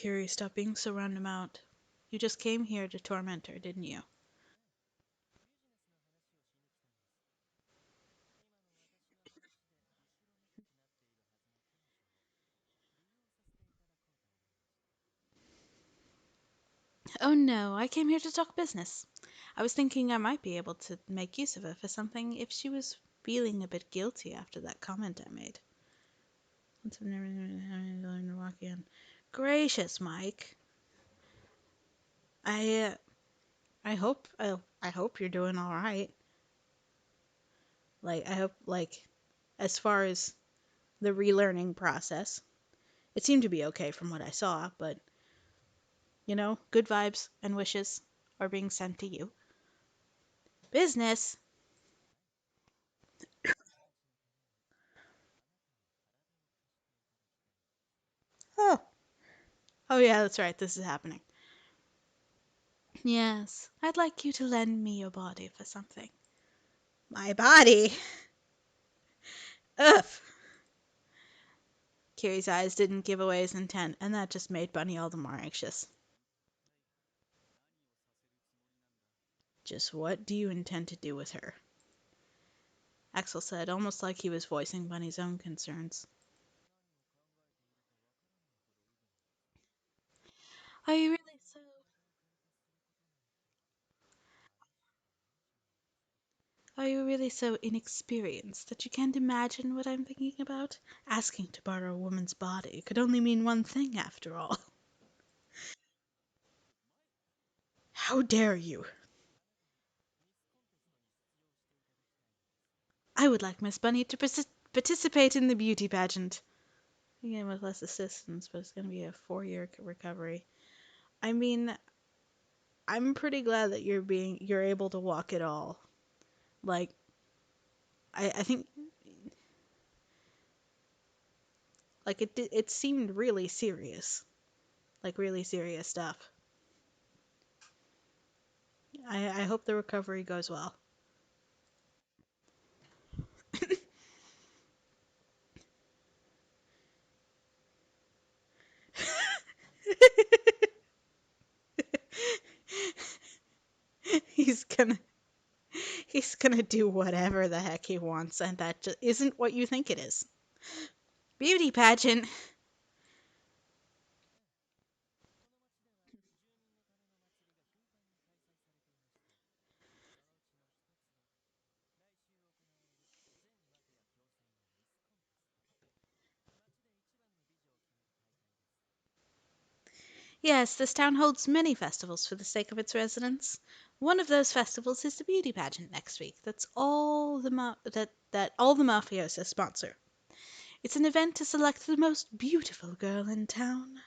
Curie, stop being so roundabout. You just came here to torment her, didn't you? Oh no, I came here to talk business. I was thinking I might be able to make use of her for something if she was feeling a bit guilty after that comment I made. Once I've never learned to walk in. Gracious, Mike. I I hope you're doing all right. Like I hope like as far as the relearning process, it seemed to be okay from what I saw, but good vibes and wishes are being sent to you. Business. Oh. Oh yeah, that's right. This is happening. Yes, I'd like you to lend me your body for something. My body? Ugh. Kiri's eyes didn't give away his intent, and that just made Bunny all the more anxious. Just what do you intend to do with her? Axel said, almost like he was voicing Bunny's own concerns. Are you really so are you really so inexperienced that you can't imagine what I'm thinking about? Asking to borrow a woman's body could only mean one thing after all. How dare you? I would like Miss Bunny to participate in the beauty pageant. Again, with less assistance, but it's going to be a 4-year recovery. I mean, I'm pretty glad that you're able to walk at all. Like, I think Like it seemed really serious, like really serious stuff. I hope the recovery goes well. he's gonna he's gonna do whatever the heck he wants, and that just isn't what you think it is. Beauty pageant. Yes, this town holds many festivals for the sake of its residents. One of those festivals is the beauty pageant next week. That's all that all the mafiosos sponsor. It's an event to select the most beautiful girl in town.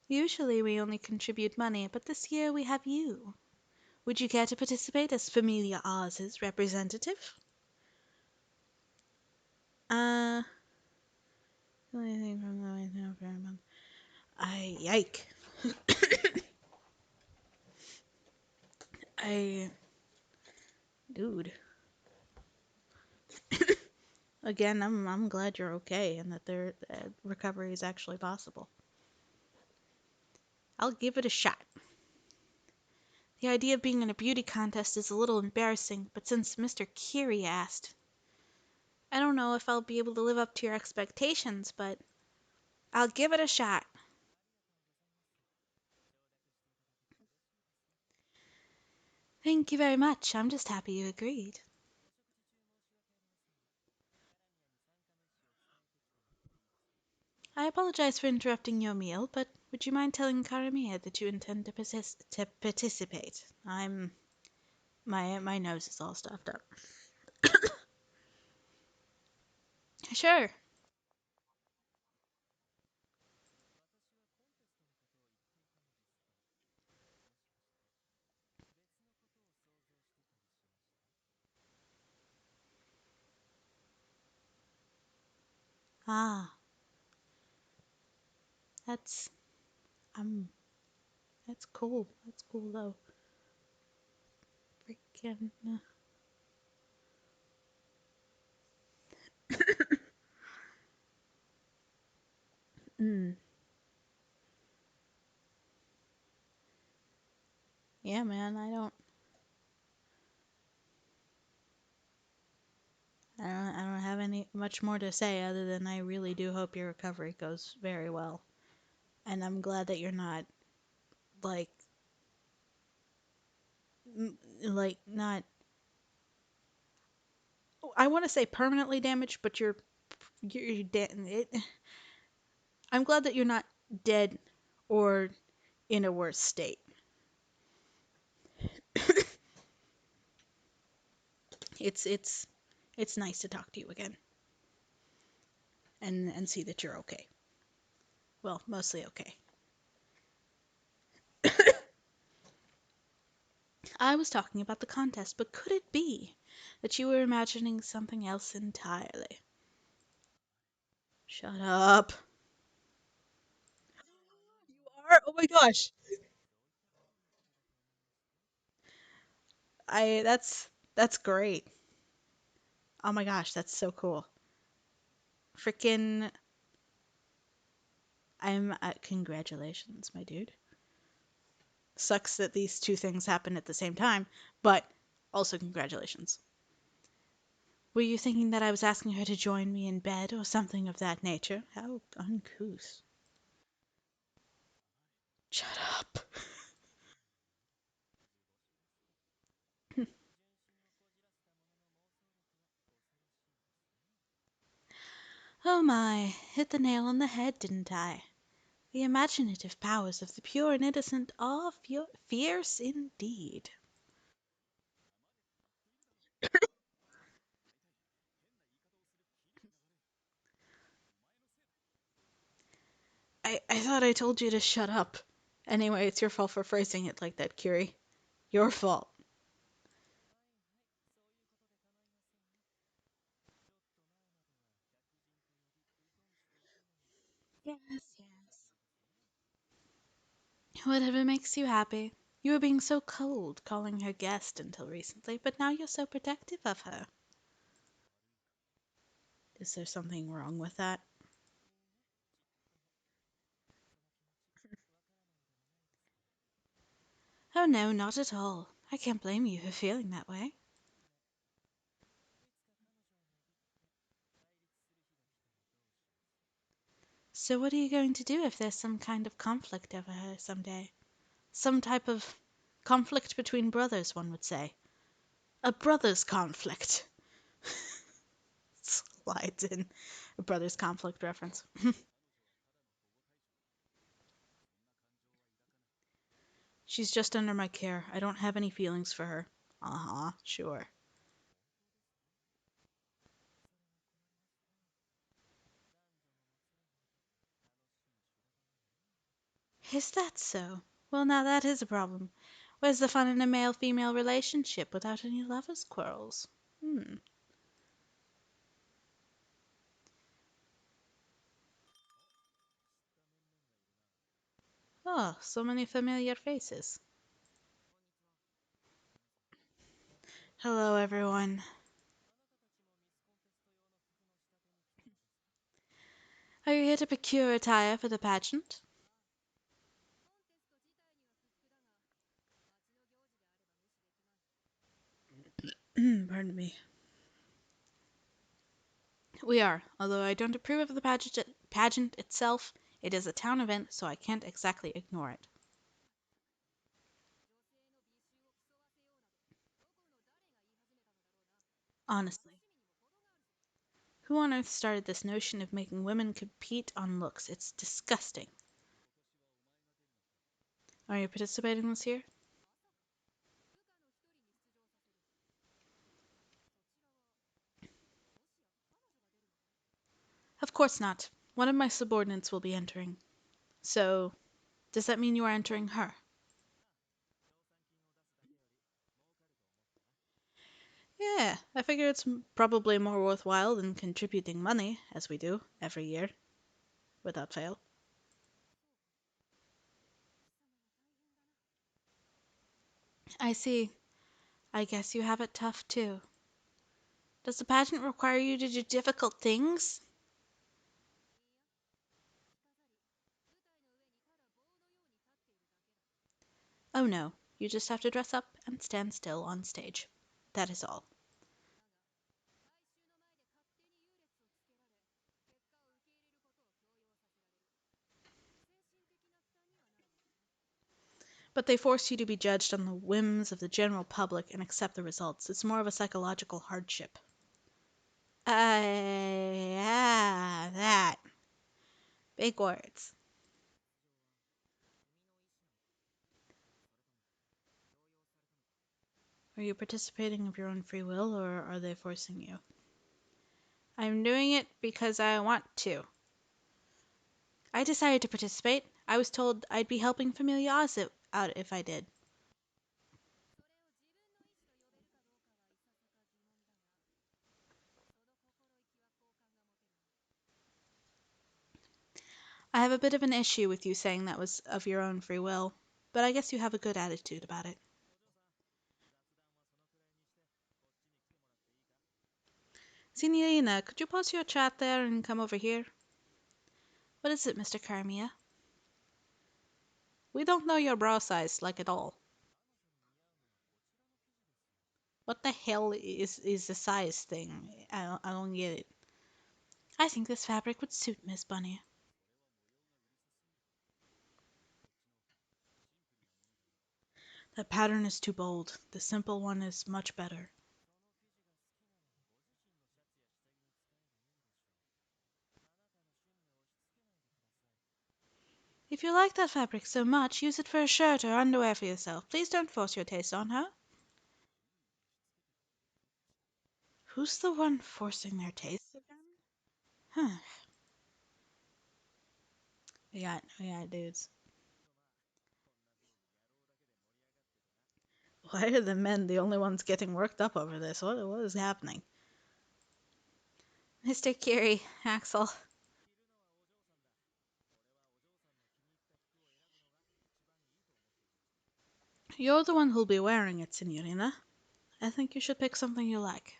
Usually we only contribute money, but this year we have you. Would you care to participate as Familia Oz's representative? Uh, anything from the I yike. I dude. Again, I'm glad you're okay and that their recovery is actually possible. I'll give it a shot. The idea of being in a beauty contest is a little embarrassing, but since Mr. Curie asked, I don't know if I'll be able to live up to your expectations, but I'll give it a shot. Thank you very much. I'm just happy you agreed. I apologize for interrupting your meal, but would you mind telling Karamiya that you intend to participate? My nose is all stuffed up. Sure. Ah, that's um that's cool. That's cool though. Freaking. Mm. Yeah, man. I don't have any much more to say other than I really do hope your recovery goes very well, and I'm glad that you're not like not. I want to say permanently damaged, but you're dead. I'm glad that you're not dead or in a worse state. It's it's nice to talk to you again and see that you're okay. Well, mostly okay. I was talking about the contest, but could it be that you were imagining something else entirely? Shut up. You are? Oh my gosh. I that's great. Oh my gosh, that's so cool. Freaking I'm congratulations, my dude. Sucks that these two things happen at the same time, but also congratulations. Were you thinking that I was asking her to join me in bed or something of that nature? How uncouth. Shut up. Oh my, hit the nail on the head, didn't I? The imaginative powers of the pure and innocent are fierce indeed. I thought I told you to shut up. Anyway, it's your fault for phrasing it like that, Curie. Your fault. Yes, yes. Whatever makes you happy. You were being so cold, calling her guest until recently, but now you're so protective of her. Is there something wrong with that? Oh no, not at all. I can't blame you for feeling that way. So what are you going to do if there's some kind of conflict over her someday? Some type of conflict between brothers, one would say. A brothers' conflict. Slides in a brothers' conflict reference. She's just under my care. I don't have any feelings for her. Uh-huh, sure. Is that so? Well, now that is a problem. Where's the fun in a male-female relationship without any lovers' quarrels? Hmm. Oh, so many familiar faces. Hello, everyone. Are you here to procure attire for the pageant? Pardon me. We are, although I don't approve of the pageant itself. It is a town event, so I can't exactly ignore it. Honestly. Who on earth started this notion of making women compete on looks? It's disgusting. Are you participating this year? Of course not. One of my subordinates will be entering. So, does that mean you are entering her? Yeah, I figure it's probably more worthwhile than contributing money, as we do every year, without fail. I see. I guess you have it tough too. Does the pageant require you to do difficult things? Oh no, you just have to dress up and stand still on stage. That is all. But they force you to be judged on the whims of the general public and accept the results. It's more of a psychological hardship. Yeah, that. Big words. Are you participating of your own free will, or are they forcing you? I'm doing it because I want to. I decided to participate. I was told I'd be helping Familia Oz out if I did. I have a bit of an issue with you saying that was of your own free will, but I guess you have a good attitude about it. Signorina, could you pause your chat there and come over here? What is it, Mr. Carmia? We don't know your bra size, like at all. What the hell is the size thing? I don't get it. I think this fabric would suit Miss Bunny. That pattern is too bold. The simple one is much better. If you like that fabric so much, use it for a shirt or underwear for yourself. Please don't force your taste on her. Who's the one forcing their taste again? Huh. We got dudes. Why are the men the only ones getting worked up over this? What is happening? Mr. Curie, Axel. You're the one who'll be wearing it, Signorina. I think you should pick something you like.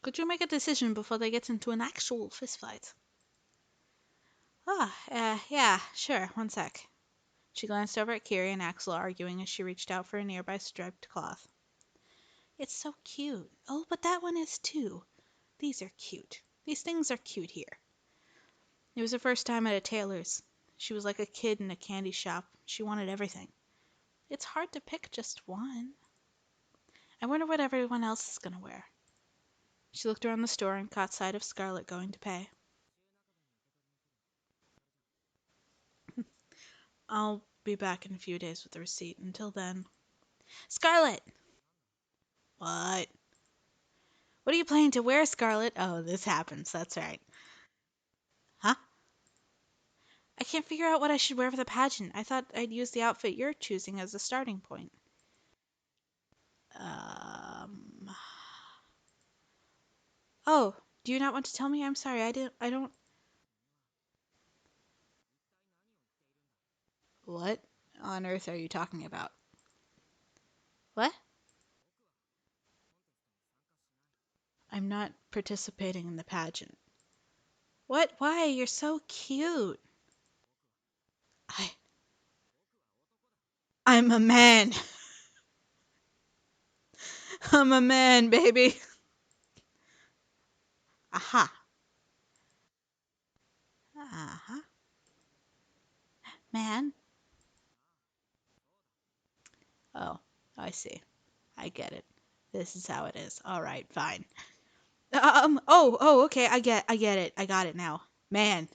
Could you make a decision before they get into an actual fistfight? Yeah, sure, one sec. She glanced over at Kiri and Axel arguing as she reached out for a nearby striped cloth. It's so cute. Oh, but that one is too. These are cute. These things are cute here. It was her first time at a tailor's. She was like a kid in a candy shop. She wanted everything. It's hard to pick just one. I wonder what everyone else is gonna wear. She looked around the store and caught sight of Scarlett going to pay. I'll be back in a few days with the receipt. Until then. Scarlett! What? What are you planning to wear, Scarlett? Oh, this happens. That's right. Huh? I can't figure out what I should wear for the pageant. I thought I'd use the outfit you're choosing as a starting point. Um. Oh, do you not want to tell me? I'm sorry. I don't. What on earth are you talking about? What? I'm not participating in the pageant. What? Why? You're so cute. I. I'm a man. I'm a man, baby. Aha. Uh-huh. Man. Oh, I see. I get it. This is how it is. All right, fine. Okay. I get it. I got it now. Man.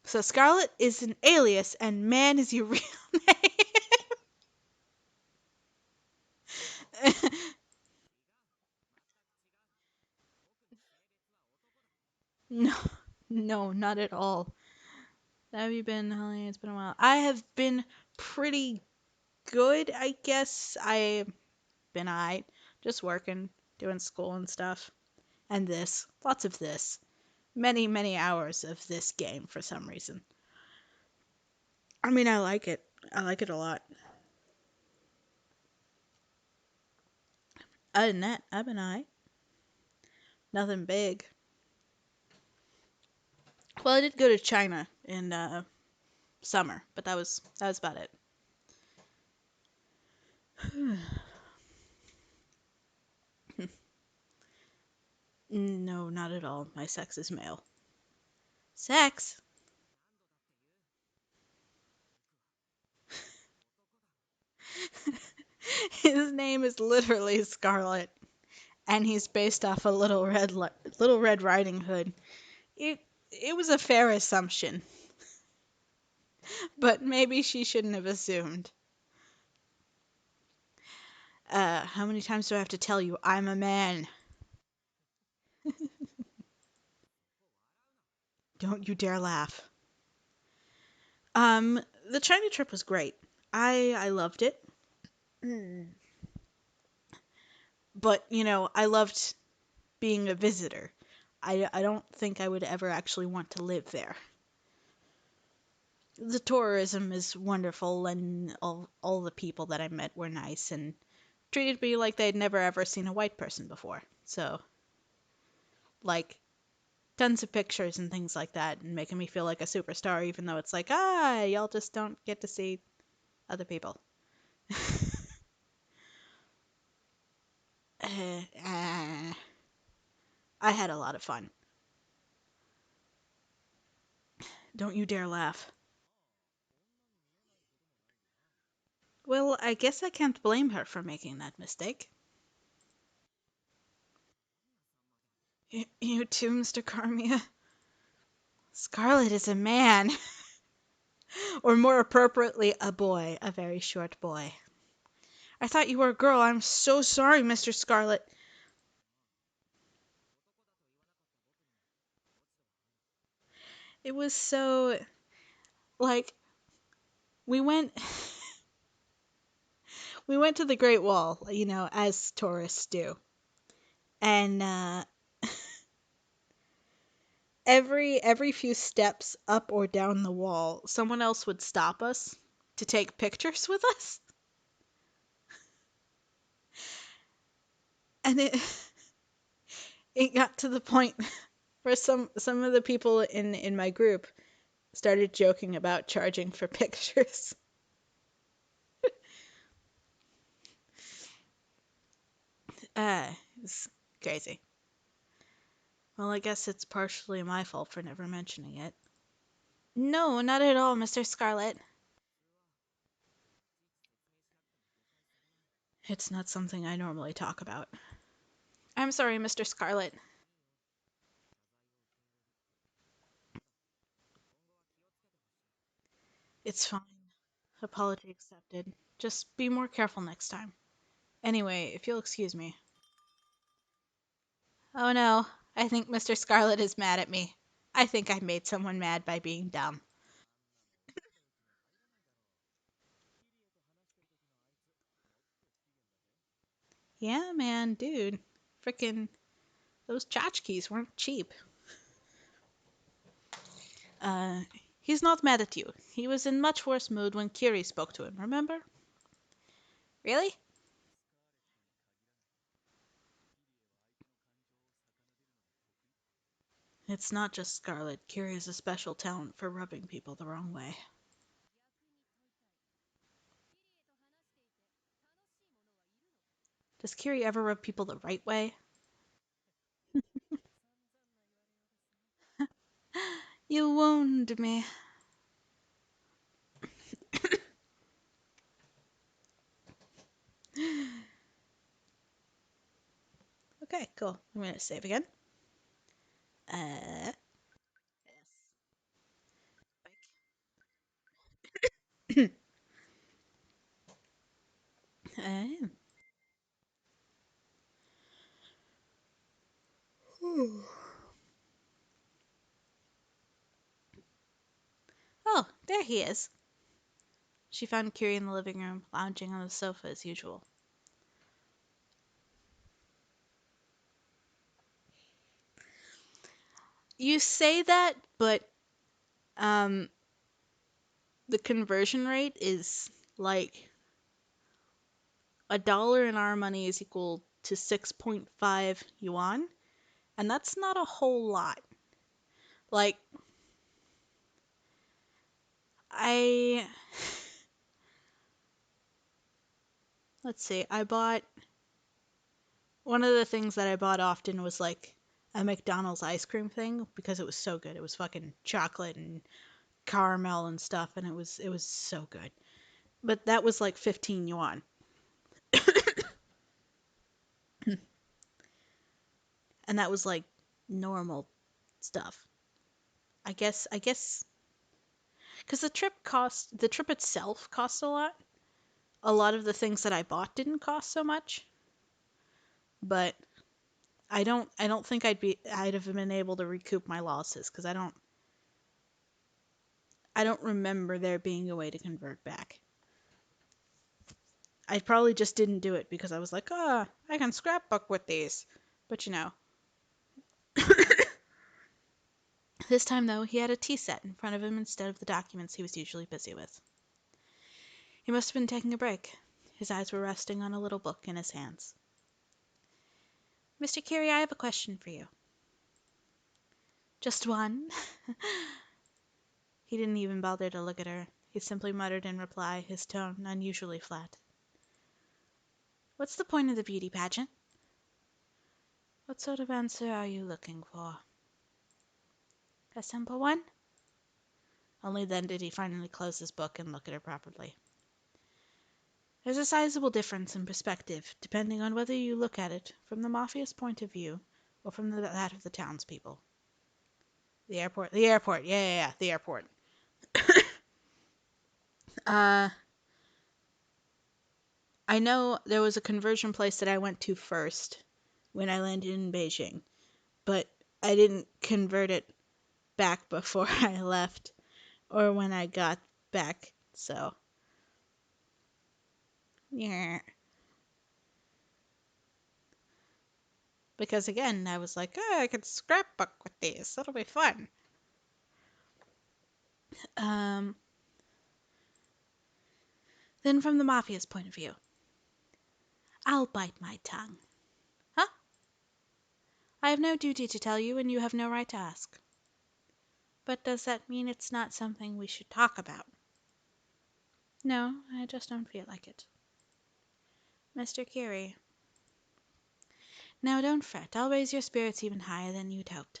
So Scarlet is an alias, and Man is your real name. No, no, not at all. How have you been, Holly? It's been a while. I have been pretty good, I guess. I've been alright. Just working, doing school and stuff. And this. Lots of this. Many, many hours of this game for some reason. I mean, I like it. I like it a lot. Other than that, I've been alright. Nothing big. Well, I did go to China in summer, but that was about it. No, not at all. My sex is male. Sex? His name is literally Scarlet, and he's based off a Little Red Riding Hood. It it was a fair assumption, but maybe she shouldn't have assumed. How many times do I have to tell you I'm a man? Don't you dare laugh. Um, the China trip was great. I loved it. Mm. But, I loved being a visitor. I don't think I would ever actually want to live there. The tourism is wonderful, and all the people that I met were nice and treated me like they'd never ever seen a white person before. So, like, tons of pictures and things like that, and making me feel like a superstar, even though it's like, y'all just don't get to see other people. I had a lot of fun. Don't you dare laugh. Well, I guess I can't blame her for making that mistake. You too, Mr. Carmia. Scarlet is a man. Or more appropriately, a boy. A very short boy. I thought you were a girl. I'm so sorry, Mr. Scarlet. It was so, like, we went we went to the Great Wall, as tourists do. And every few steps up or down the wall, someone else would stop us to take pictures with us. And it got to the point where some of the people in my group started joking about charging for pictures. It's crazy. Well, I guess it's partially my fault for never mentioning it. No, not at all, Mr. Scarlett. It's not something I normally talk about. I'm sorry, Mr. Scarlett. It's fine. Apology accepted. Just be more careful next time. Anyway, if you'll excuse me. Oh no, I think Mr. Scarlett is mad at me. I think I made someone mad by being dumb. Yeah, man, dude. Frickin' those tchotchkes weren't cheap. Uh, he's not mad at you. He was in much worse mood when Kiri spoke to him, remember? Really? It's not just Scarlet. Kiri has a special talent for rubbing people the wrong way. Does Kiri ever rub people the right way? You wound me. Okay, cool. I'm gonna save again. Yes. Uh, oh, there he is. She found Kiri in the living room, lounging on the sofa as usual. You say that, but um, the conversion rate is like $1 in our money is equal to 6.5 yuan, and that's not a whole lot. Like, I. Let's see, I bought. One of the things that I bought often was like a McDonald's ice cream thing because it was so good. It was fucking chocolate and caramel and stuff, and it was so good. But that was like 15 yuan. And that was like normal stuff. I guess cuz the trip itself cost a lot. A lot of the things that I bought didn't cost so much, but I don't think I'd have been able to recoup my losses cuz I don't remember there being a way to convert back. I probably just didn't do it because I was like, I can scrapbook with these. But this time though, he had a tea set in front of him instead of the documents he was usually busy with. He must have been taking a break. His eyes were resting on a little book in his hands. Mr. Curie, I have a question for you. Just one? He didn't even bother to look at her. He simply muttered in reply, his tone unusually flat. What's the point of the beauty pageant? What sort of answer are you looking for? A simple one? Only then did he finally close his book and look at her properly. There's a sizable difference in perspective, depending on whether you look at it from the Mafia's point of view or from that of the townspeople. The airport, yeah, the airport. uh, I know there was a conversion place that I went to first when I landed in Beijing, but I didn't convert it back before I left or when I got back. So, yeah. Because again, I was like, oh, I could scrapbook with these. That'll be fun. Um, then from the Mafia's point of view, I'll bite my tongue. Huh? I have no duty to tell you, and you have no right to ask. But does that mean it's not something we should talk about? No, I just don't feel like it. Mr. Curie. Now don't fret, I'll raise your spirits even higher than you'd hoped.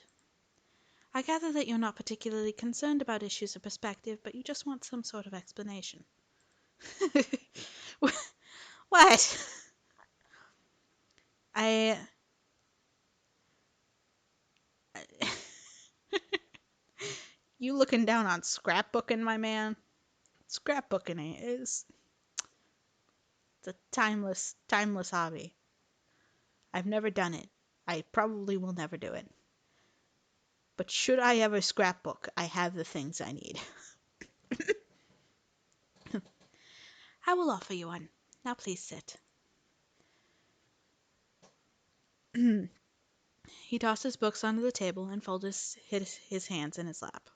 I gather that you're not particularly concerned about issues of perspective, but you just want some sort of explanation. What? I... You looking down on scrapbooking, my man? Scrapbooking is... It's a timeless hobby. I've never done it. I probably will never do it. But should I ever scrapbook, I have the things I need. I will offer you one. Now please sit. He tossed his books onto the table and folded his hands in his lap.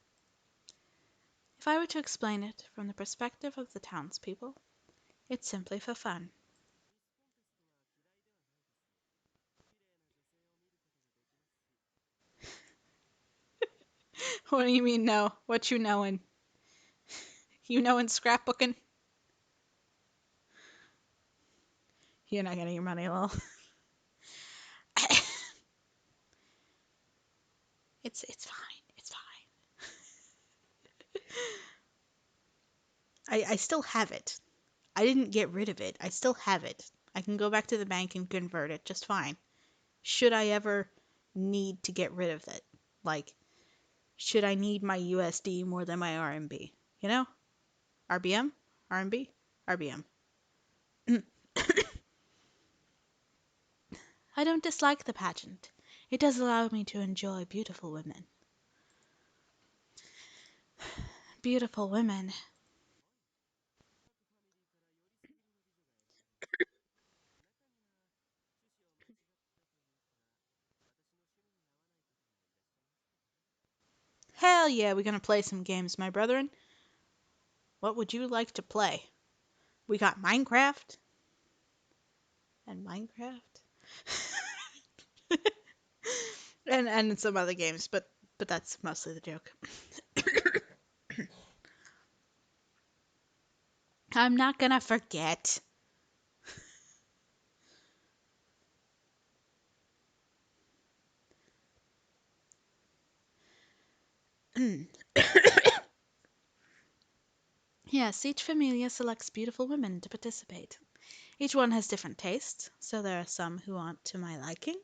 If I were to explain it from the perspective of the townspeople, it's simply for fun. What do you mean, no? What you knowin'? You knowin' scrapbooking? You're not getting your money, lol. It's fine. It's fine. I still have it. I didn't get rid of it. I still have it. I can go back to the bank and convert it just fine. Should I ever need to get rid of it? Like, should I need my USD more than my RMB? You know? RBM? RMB? RBM. I don't dislike the pageant. It does allow me to enjoy beautiful women. Beautiful women. Hell yeah, we're gonna play some games, my brethren. What would you like to play? We got Minecraft. And Minecraft? and some other games, but that's mostly the joke. I'm not gonna forget. Yes, each familia selects beautiful women to participate. Each one has different tastes, so there are some who aren't to my liking.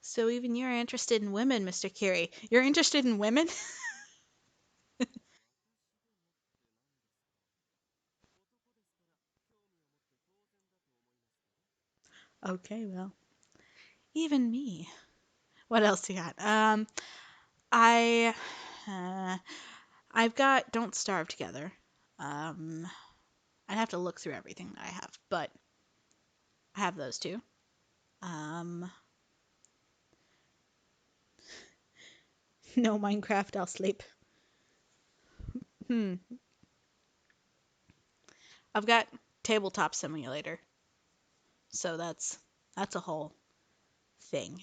So even you're interested in women, Mr. Curie. You're interested in women? Okay, well, even me. What else you got? I, uh, I've got Don't Starve Together. Um, I'd have to look through everything that I have, but I have those two. Um, no Minecraft, I'll sleep. Hmm. I've got Tabletop Simulator, so that's a whole thing.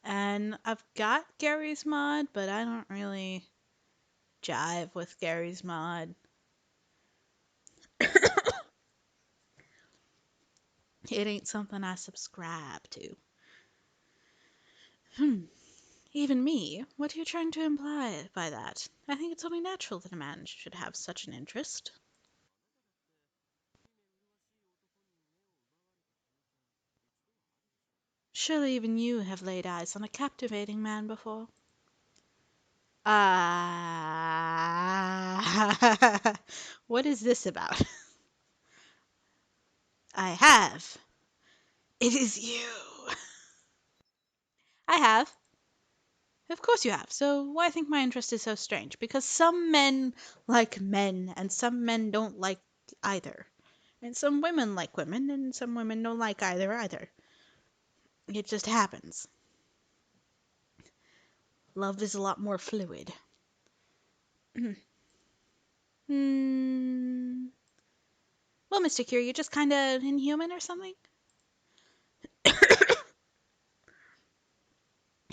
And I've got Gary's mod, but I don't really jive with Gary's mod. It ain't something I subscribe to. Hmm. Even me? What are you trying to imply by that? I think it's only natural that a man should have such an interest. Surely even you have laid eyes on a captivating man before. Ah, what is this about? I have. It is you. I have. Of course you have. So why think my interest is so strange? Because some men like men, and some men don't like either. And some women like women, and some women don't like either. It just happens. Love is a lot more fluid. Hmm. Well, Mr. Cure, you're just kind of inhuman or something?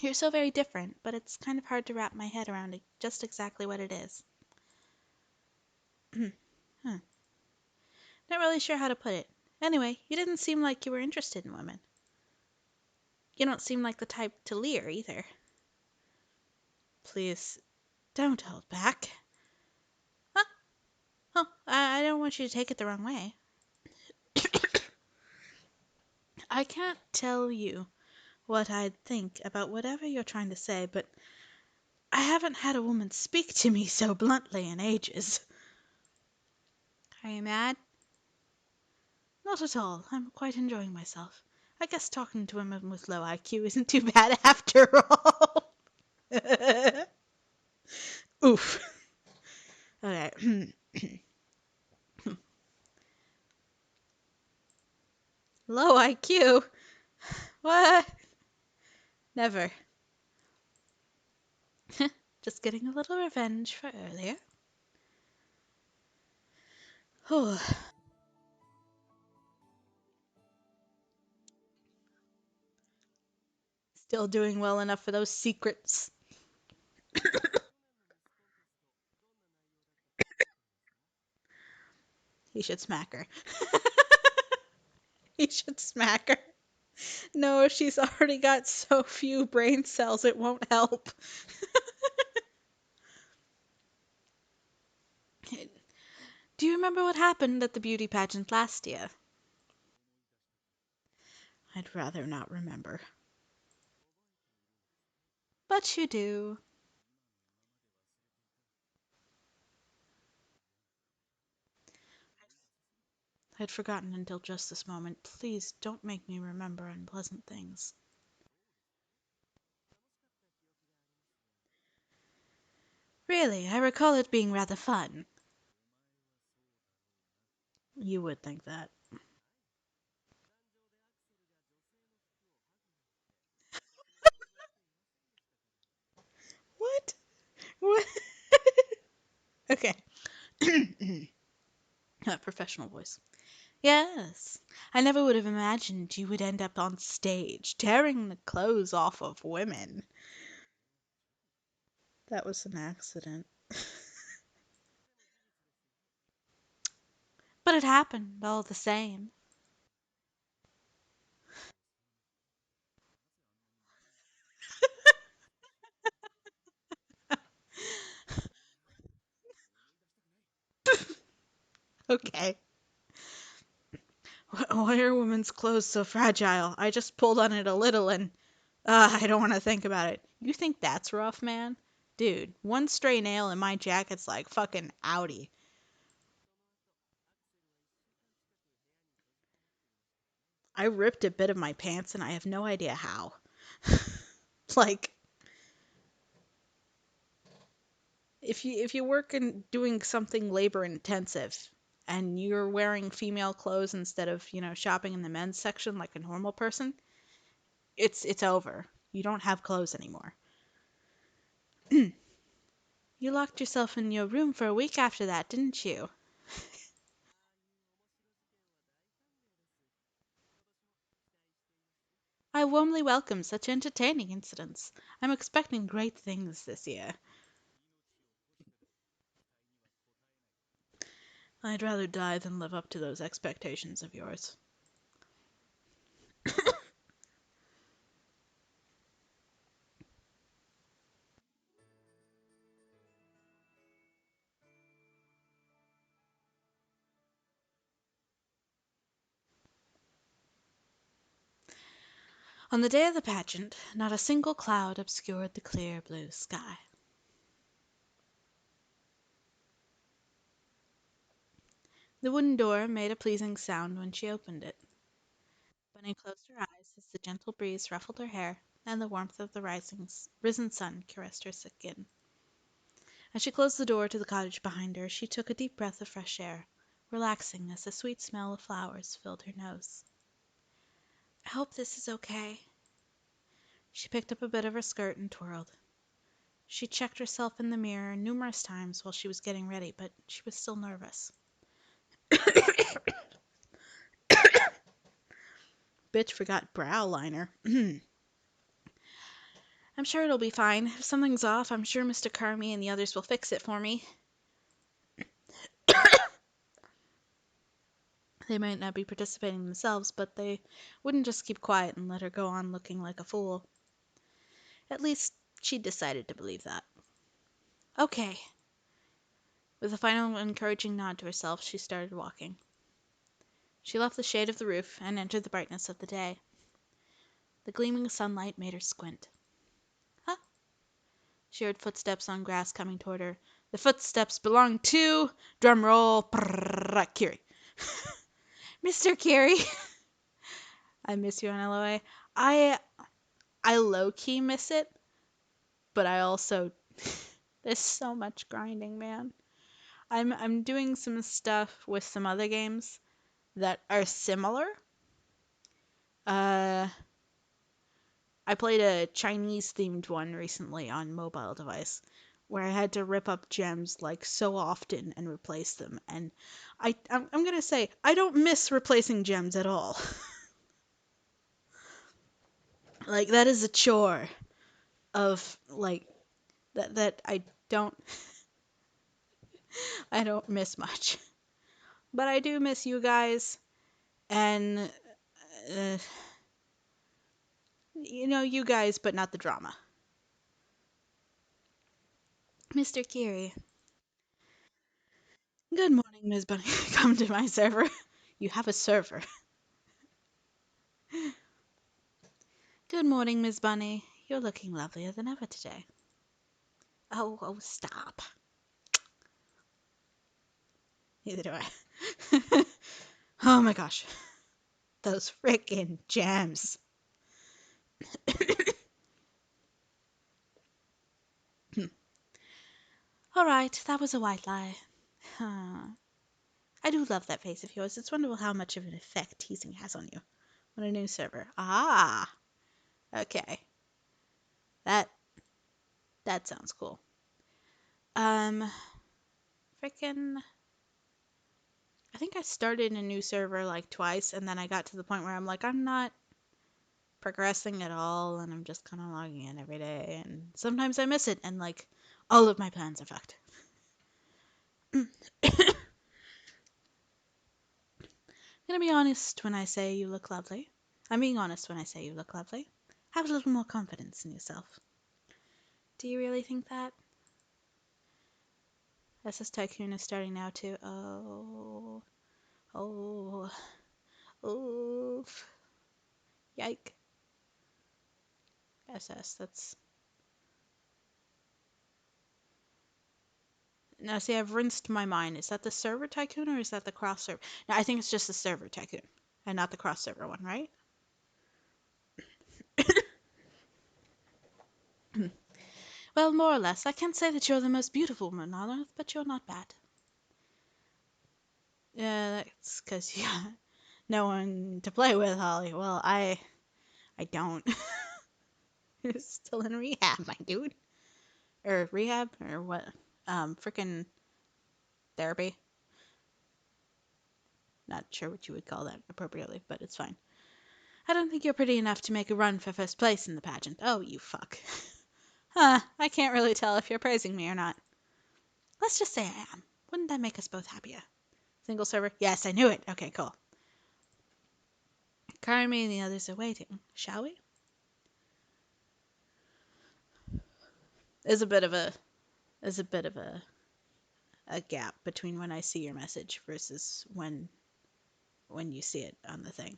You're so very different, but it's kind of hard to wrap my head around just exactly what it is. Huh. Not really sure how to put it. Anyway, you didn't seem like you were interested in women. You don't seem like the type to leer either. Please, don't hold back. Huh? Oh, I don't want you to take it the wrong way. I can't tell you what I'd think about whatever you're trying to say, but I haven't had a woman speak to me so bluntly in ages. Are you mad? Not at all. I'm quite enjoying myself. I guess talking to women with low IQ isn't too bad after all. Oof. Okay. Low IQ? What? Never. Just getting a little revenge for earlier. Still doing well enough for those secrets. He should smack her. He should smack her. No, she's already got so few brain cells, it won't help. Do you remember what happened at the beauty pageant last year? I'd rather not remember. But you do. I'd forgotten until just this moment. Please don't make me remember unpleasant things. Really, I recall it being rather fun. You would think that. What? What? Okay. Professional voice. Yes. I never would have imagined you would end up on stage, tearing the clothes off of women. That was an accident. But it happened all the same. Okay. Why are women's clothes so fragile? I just pulled on it a little and I don't want to think about it. You think that's rough, man? Dude, one stray nail in my jacket's like fucking outie. I ripped a bit of my pants and I have no idea how. Like if you work in doing something labor intensive and you're wearing female clothes instead of, shopping in the men's section like a normal person, it's over. You don't have clothes anymore. You locked yourself in your room for a week after that, didn't you? I warmly welcome such entertaining incidents. I'm expecting great things this year. I'd rather die than live up to those expectations of yours. On the day of the pageant, not a single cloud obscured the clear blue sky. The wooden door made a pleasing sound when she opened it. Bunny closed her eyes as the gentle breeze ruffled her hair. and the warmth of the risen sun caressed her skin. As she closed the door to the cottage behind her, she took a deep breath of fresh air, relaxing as the sweet smell of flowers filled her nose. I hope this is okay. She picked up a bit of her skirt and twirled. She checked herself in the mirror numerous times while she was getting ready, but she was still nervous. Bitch forgot brow liner. I'm sure it'll be fine. If something's off, I'm sure Mr. Carmi and the others will fix it for me. They might not be participating themselves, but they wouldn't just keep quiet and let her go on looking like a fool. At least, she'd decided to believe that. Okay. With a final encouraging nod to herself, she started walking. She left the shade of the roof and entered the brightness of the day. The gleaming sunlight made her squint. Huh? She heard footsteps on grass coming toward her. The footsteps belonged to, drumroll, Kiri. Mr. Kiri. I miss you on LOA. I low-key miss it, but I also there's so much grinding, man. I'm doing some stuff with some other games that are similar. I played a Chinese themed one recently on mobile device where I had to rip up gems like so often and replace them, and I'm gonna say I don't miss replacing gems at all. Like that is a chore of like that don't I don't miss much. But I do miss you guys and you guys, but not the drama. Mr. Kiri. Good morning, Ms. Bunny. Come to my server. You have a server. Good morning, Ms. Bunny. You're looking lovelier than ever today. Oh, stop. Neither do I. Oh my gosh. Those frickin' gems. Alright, that was a white lie. Huh. I do love that face of yours. It's wonderful how much of an effect teasing has on you. On a new server. Ah. Okay. That sounds cool. Frickin' I think I started a new server like twice, and then I got to the point where I'm like, I'm not progressing at all, and I'm just kind of logging in every day, and sometimes I miss it, and like, all of my plans are fucked. I'm gonna be honest when I say you look lovely. I'm being honest when I say you look lovely. Have a little more confidence in yourself. Do you really think that? SS Tycoon is starting now too. Oh, oof. Yike. SS, that's... Now, see, I've rinsed my mind. Is that the server tycoon or is that the cross server? No, I think it's just the server tycoon and not the cross server one, right? Well, more or less. I can't say that you're the most beautiful woman on earth, but you're not bad. Yeah, that's because you got no one to play with, Holly. Well, I don't. Still in rehab, my dude. Or rehab? Or what? Frickin' therapy. Not sure what you would call that appropriately, but it's fine. I don't think you're pretty enough to make a run for first place in the pageant. Oh, you fuck. Huh, I can't really tell if you're praising me or not. Let's just say I am. Wouldn't that make us both happier? Single server? Yes, I knew it. Okay, cool. Karmi and the others are waiting. Shall we? There's a bit of a gap between when I see your message versus when you see it on the thing.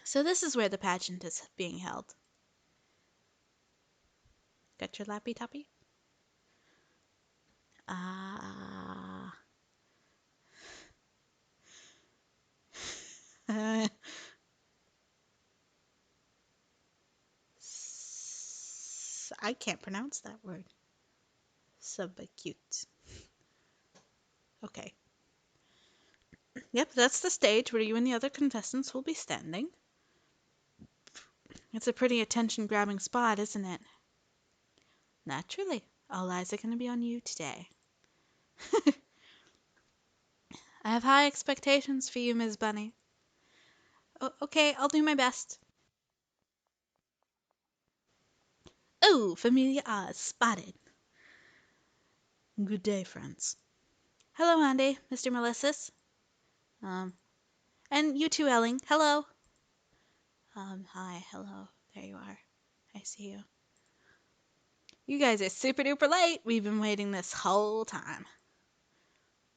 So this is where the pageant is being held. Got your lappy toppy? Ah. I can't pronounce that word. Subacute. Okay. Yep, that's the stage where you and the other contestants will be standing. It's a pretty attention-grabbing spot, isn't it? Naturally, all eyes are going to be on you today. I have high expectations for you, Ms. Bunny. Okay, I'll do my best. Oh, familiar eyes spotted. Good day, friends. Hello, Andy, Mr. Melissus. And you too, Elling. Hello. Hi, hello. There you are. I see you. You guys are super duper late. We've been waiting this whole time.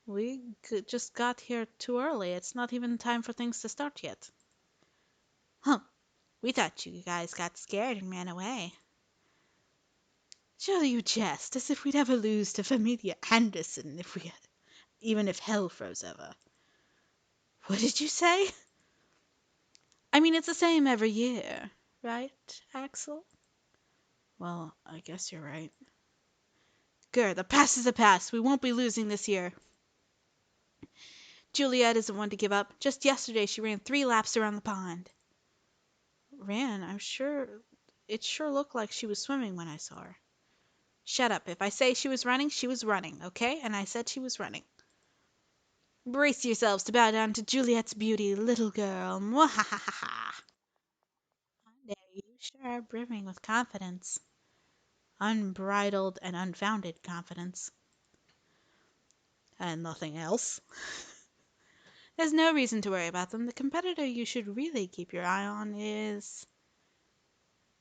We just got here too early. It's not even time for things to start yet. Huh. We thought you guys got scared and ran away. Surely you jest, as if we'd ever lose to Familia Anderson if we had, even if hell froze over. What did you say? I mean, it's the same every year, right, Axel? Well, I guess you're right. Good, the past is the past. We won't be losing this year. Juliet isn't one to give up. Just yesterday she ran 3 laps around the pond. Ran? I'm sure... It sure looked like she was swimming when I saw her. Shut up. If I say she was running, okay? And I said she was running. Brace yourselves to bow down to Juliet's beauty, little girl. Mwahahaha. You sure are brimming with confidence. Unbridled and unfounded confidence. And nothing else. There's no reason to worry about them. The competitor you should really keep your eye on is...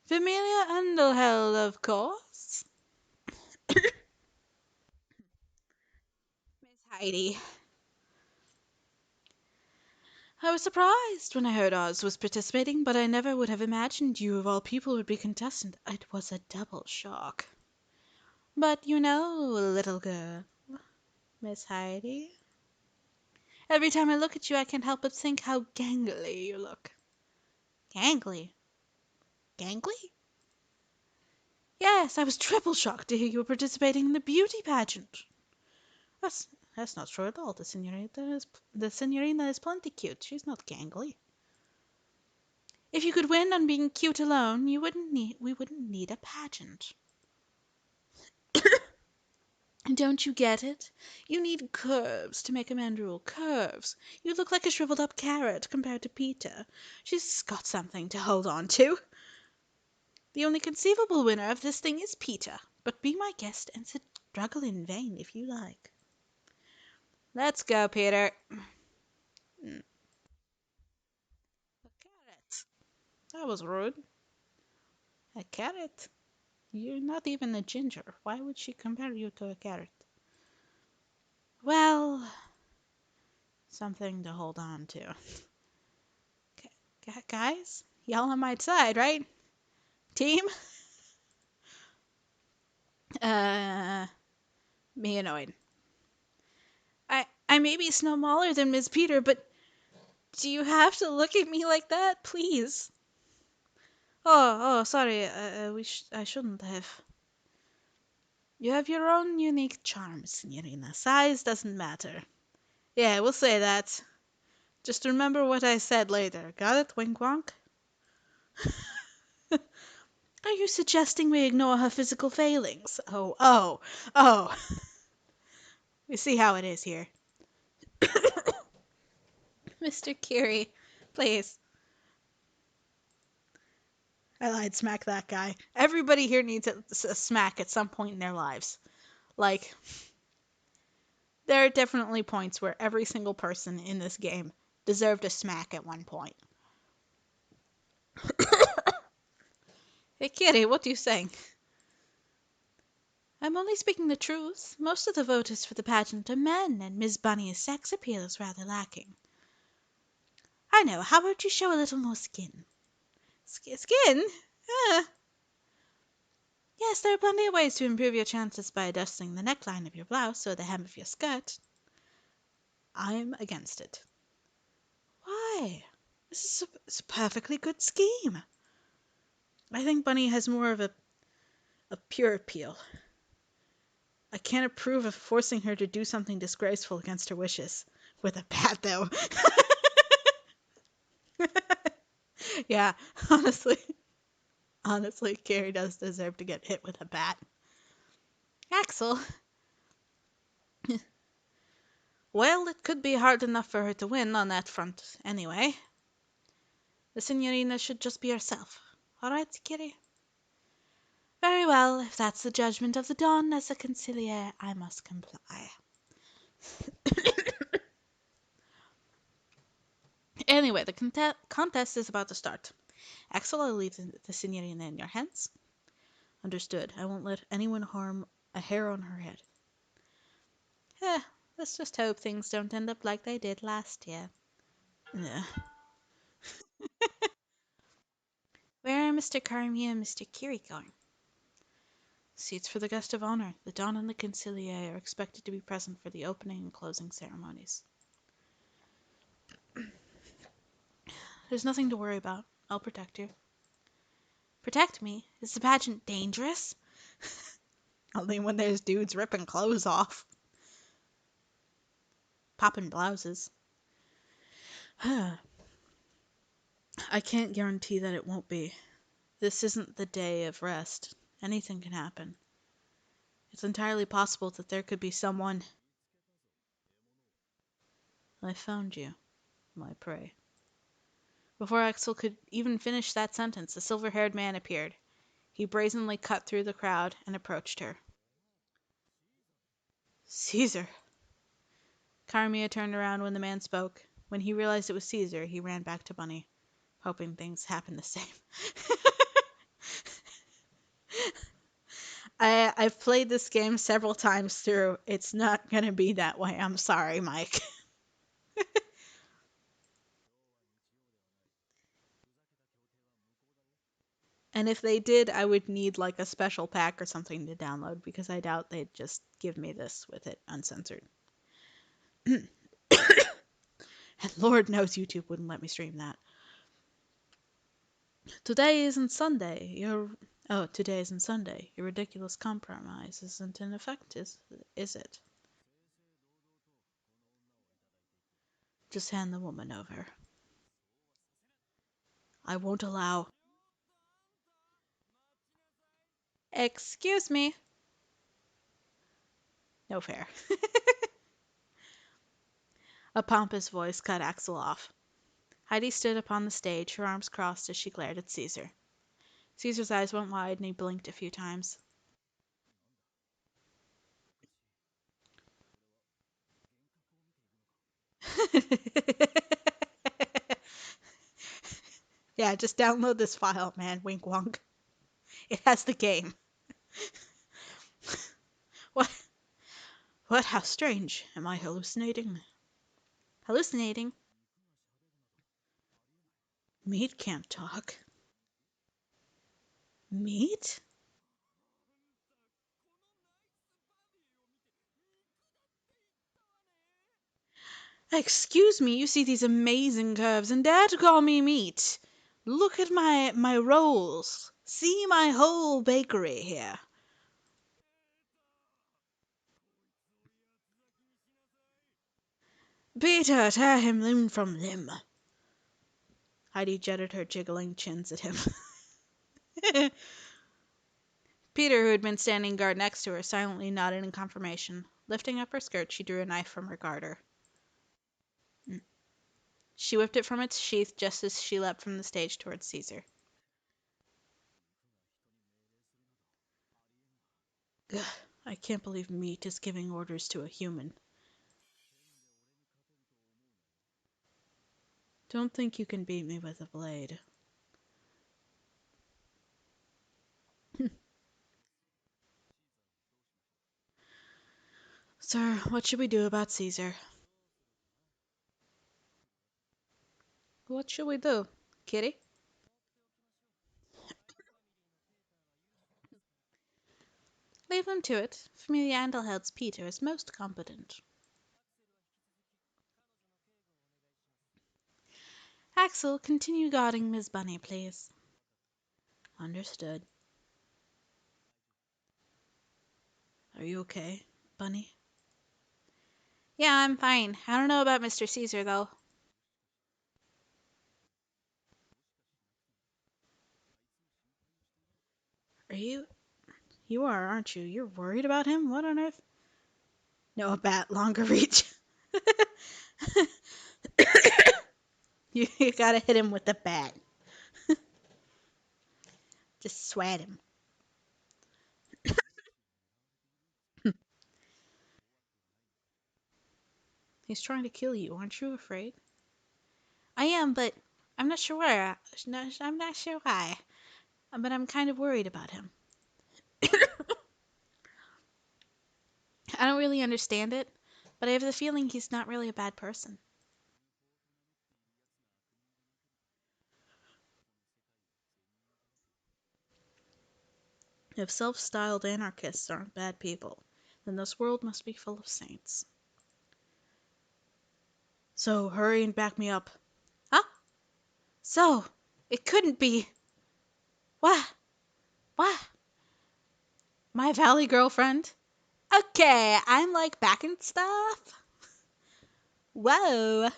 Familia Underhill, of course. Miss Heidi. I was surprised when I heard Oz was participating, but I never would have imagined you of all people would be contestant. It was a double shock. But you know, little girl, Miss Heidi, every time I look at you I can't help but think how gangly you look. Gangly? Gangly? Yes, I was triple shocked to hear you were participating in the beauty pageant. That's not true at all. The Signorina is plenty cute. She's not gangly. If you could win on being cute alone, we wouldn't need a pageant. Don't you get it? You need curves to make a man drool. Curves. You look like a shriveled up carrot compared to Peter. She's got something to hold on to. The only conceivable winner of this thing is Peter. But be my guest and struggle in vain if you like. Let's go, Peter. A carrot. That was rude. A carrot? You're not even a ginger. Why would she compare you to a carrot? Well, something to hold on to. Guys, y'all on my side, right? Team? Me annoyed. I may be smaller than Miss Peter, but do you have to look at me like that? Please. Oh, sorry. I shouldn't have. You have your own unique charm, Signorina. Size doesn't matter. Yeah, we'll say that. Just remember what I said later. Got it, wink wonk? Are you suggesting we ignore her physical failings? Oh. We see how it is here. Mr. Curie, please. I lied, smack that guy. Everybody here needs a smack at some point in their lives. Like, there are definitely points where every single person in this game deserved a smack at one point. Hey, Kitty, what do you think? I'm only speaking the truth. Most of the voters for the pageant are men, and Miss Bunny's sex appeal is rather lacking. I know. How about you show a little more skin? Skin? Yes, there are plenty of ways to improve your chances by adjusting the neckline of your blouse or the hem of your skirt. I'm against it. Why? This is a perfectly good scheme. I think Bunny has more of a A pure appeal. I can't approve of forcing her to do something disgraceful against her wishes. With a bat, though. Yeah, honestly. Honestly, Carrie does deserve to get hit with a bat. Axel. Well, it could be hard enough for her to win on that front, anyway. The Signorina should just be herself. All right, Kitty? Very well, if that's the judgment of the Don as a conciliere, I must comply. Anyway, the contest is about to start. Axel, I'll leave the Signorina in your hands. Understood. I won't let anyone harm a hair on her head. Eh, let's just hope things don't end up like they did last year. Yeah. Where are Mr. Carmi and Mr. Kiri going? Seats for the guest of honor. The Don and the Consigliere are expected to be present for the opening and closing ceremonies. There's nothing to worry about. I'll protect you. Protect me? Is the pageant dangerous? Only when there's dudes ripping clothes off. Popping blouses. I can't guarantee that it won't be. This isn't the day of rest. Anything can happen. It's entirely possible that there could be someone. I found you, my prey. Before Axel could even finish that sentence, a silver-haired man appeared. He brazenly cut through the crowd and approached her. Caesar! Carmia turned around when the man spoke. When he realized it was Caesar, he ran back to Bunny, hoping things happened the same. I've played this game several times through. It's not gonna be that way. I'm sorry, Mike. And if they did, I would need like a special pack or something to download because I doubt they'd just give me this with it uncensored. And Lord knows YouTube wouldn't let me stream that. Today isn't Sunday. Today isn't Sunday. Your ridiculous compromise isn't in effect, is it? Just hand the woman over. I won't allow. Excuse me. No fair. A pompous voice cut Axel off. Heidi stood upon the stage, her arms crossed as she glared at Caesar. Caesar's eyes went wide and he blinked a few times. Yeah, just download this file, man. Wink wonk. It has the game. What? What? How strange. Am I hallucinating? Hallucinating? Meat can't talk. Meat? Excuse me, you see these amazing curves and dare to call me meat. Look at my rolls. See my whole bakery here. Peter, tear him limb from limb. Heidi jetted her jiggling chins at him. Peter, who had been standing guard next to her, silently nodded in confirmation. Lifting up her skirt, she drew a knife from her garter. She whipped it from its sheath just as she leapt from the stage towards Caesar. Ugh, I can't believe meat is giving orders to a human. Don't think you can beat me with a blade. Sir, what should we do about Caesar? What should we do? Kitty? Leave them to it. Familia Andelheld's Peter is most competent. Axel, continue guarding Miss Bunny, please. Understood. Are you okay, Bunny? Yeah, I'm fine. I don't know about Mr. Caesar, though. Are you? You are, aren't you? You're worried about him? What on earth? No, a bat, longer reach. You gotta hit him with the bat. Just swat him. He's trying to kill you. Aren't you afraid? I am, but I'm not sure where. I'm not sure why. But I'm kind of worried about him. I don't really understand it, but I have the feeling he's not really a bad person. If self-styled anarchists aren't bad people, then this world must be full of saints. So hurry and back me up. Huh? So, it couldn't be. What? What? My valley girlfriend? Okay, I'm like back and stuff. Whoa.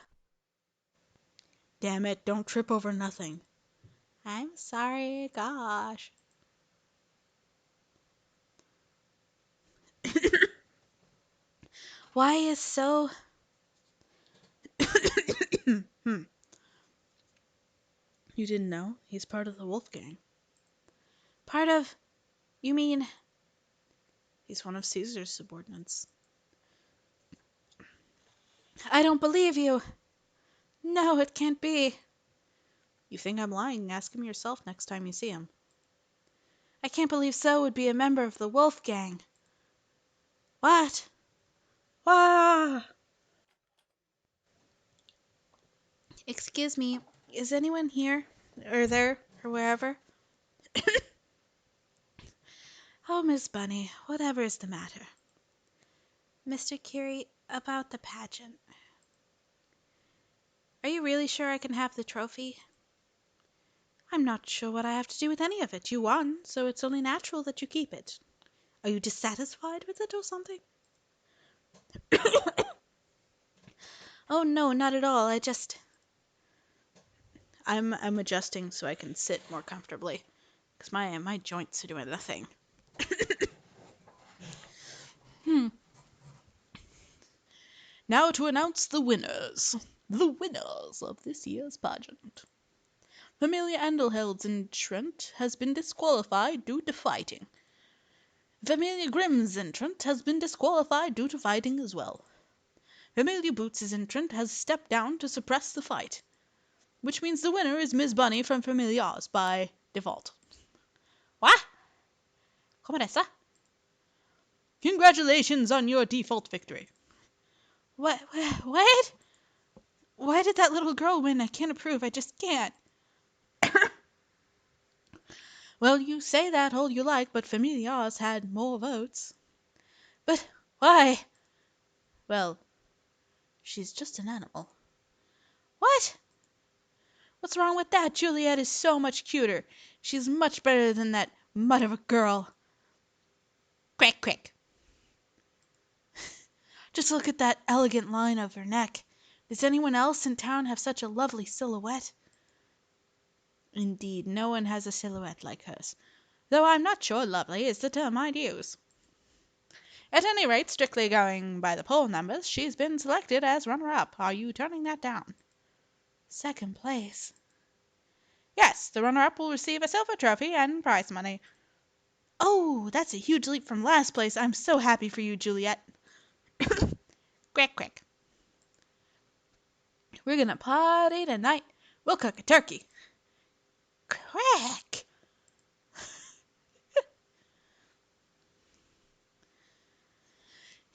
Damn it, don't trip over nothing. I'm sorry, gosh. Why is so. Hmm. You didn't know? He's part of the Wolf Gang. Part of. You mean. He's one of Caesar's subordinates. I don't believe you. No, it can't be. You think I'm lying? Ask him yourself next time you see him. I can't believe So would be a member of the Wolf Gang. What? Ah! Excuse me, is anyone here? Or there? Or wherever? Oh, Miss Bunny, whatever is the matter? Mr. Curie, about the pageant. Are you really sure I can have the trophy? I'm not sure what I have to do with any of it. You won, so it's only natural that you keep it. Are you dissatisfied with it or something? Oh, no, not at all. I'm adjusting so I can sit more comfortably. Because my joints are doing nothing. Hmm. Now to announce the winners. The winners of this year's pageant. Familia Andelhild's in Trent has been disqualified due to fighting. Familia Grimm's entrant has been disqualified due to fighting as well. Familia Boots' entrant has stepped down to suppress the fight, which means the winner is Ms. Bunny from Familia Oz by default. What? Come on, Congratulations on your default victory. What? What? Why did that little girl win? I can't approve. I just can't. Well, you say that all you like, but Familia Oz had more votes. But why? Well, she's just an animal. What? What's wrong with that? Juliet is so much cuter. She's much better than that mud of a girl. Quick, quick. Just look at that elegant line of her neck. Does anyone else in town have such a lovely silhouette? Indeed, no one has a silhouette like hers, though I'm not sure lovely is the term I'd use. At any rate, strictly going by the poll numbers, she's been selected as runner-up. Are you turning that down? Second place. Yes, the runner-up will receive a silver trophy and prize money. Oh, that's a huge leap from last place. I'm so happy for you, Juliet. Quick, quick. We're gonna party tonight. We'll cook a turkey. Quick.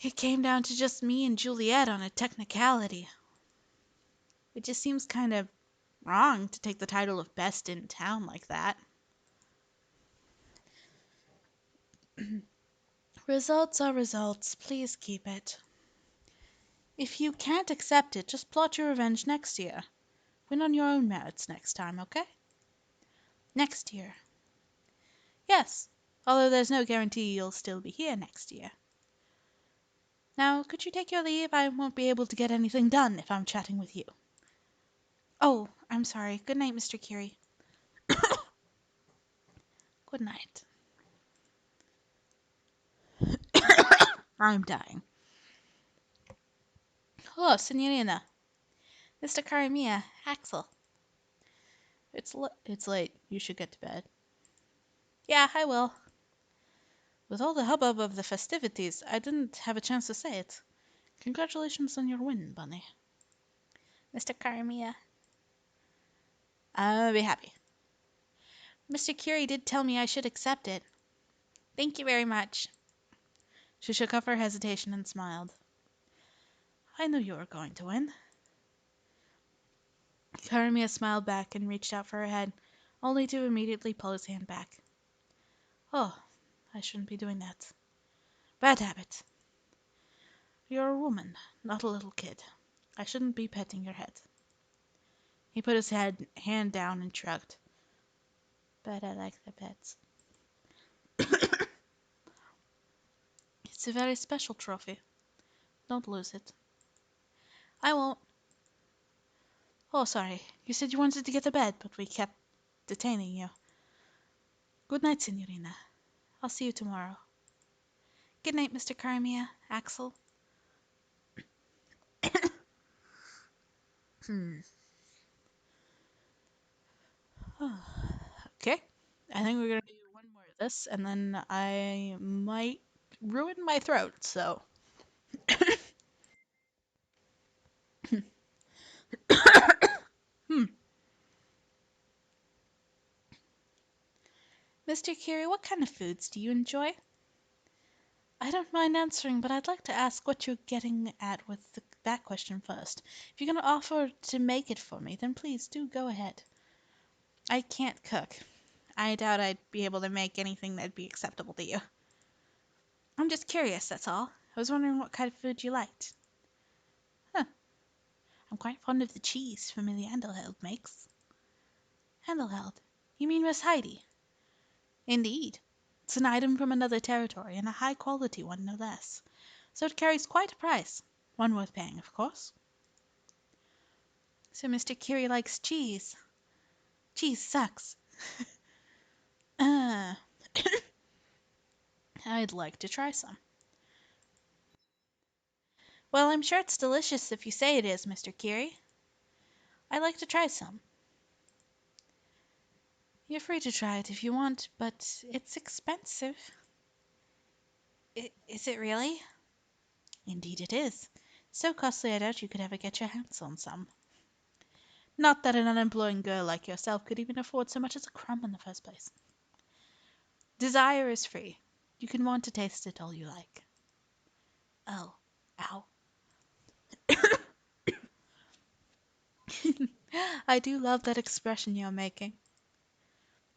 It came down to just me and Juliet on a technicality. It just seems kind of wrong to take the title of best in town like that. Results are results. Please keep it. If you can't accept it, just plot your revenge next year. Win on your own merits next time, okay? Next year. Yes, although there's no guarantee you'll still be here next year. Now, could you take your leave? I won't be able to get anything done if I'm chatting with you. Oh, I'm sorry. Good night, Mr. Curie. Good night. I'm dying. Oh, Signorina. Mr. Karamia. Axel. It's late. You should get to bed. Yeah, I will. With all the hubbub of the festivities, I didn't have a chance to say it. Congratulations on your win, Bunny. Mr. Karamia. I'll be happy. Mr. Curie did tell me I should accept it. Thank you very much. She shook off her hesitation and smiled. I knew you were going to win. Karamia smiled back and reached out for her head, only to immediately pull his hand back. Oh, I shouldn't be doing that. Bad habit. You're a woman, not a little kid. I shouldn't be petting your head. He put his hand down and shrugged. But I like the pets. It's a very special trophy. Don't lose it. I won't. Oh, sorry. You said you wanted to get to bed, but we kept detaining you. Good night, Signorina. I'll see you tomorrow. Good night, Mr. Karamia, Axel. Hmm. Okay. I think we're gonna do one more of this, and then I might ruin my throat, so. Hmm. Mr. Curie, what kind of foods do you enjoy? I don't mind answering, but I'd like to ask what you're getting at with that question first. If you're going to offer to make it for me, then please do go ahead. I can't cook. I doubt I'd be able to make anything that'd be acceptable to you. I'm just curious, that's all. I was wondering what kind of food you liked. Huh. I'm quite fond of the cheese Familia Handelheld makes. Handelheld? You mean Miss Heidi? Indeed. It's an item from another territory, and a high-quality one, no less. So it carries quite a price. One worth paying, of course. So Mr. Curie likes cheese. Cheese sucks. Uh, I'd like to try some. Well, I'm sure it's delicious if you say it is, Mr. Curie. I'd like to try some. You're free to try it if you want, but it's expensive. Is it really? Indeed it is. So costly I doubt you could ever get your hands on some. Not that an unemployed girl like yourself could even afford so much as a crumb in the first place. Desire is free. You can want to taste it all you like. Oh, ow. I do love that expression you're making.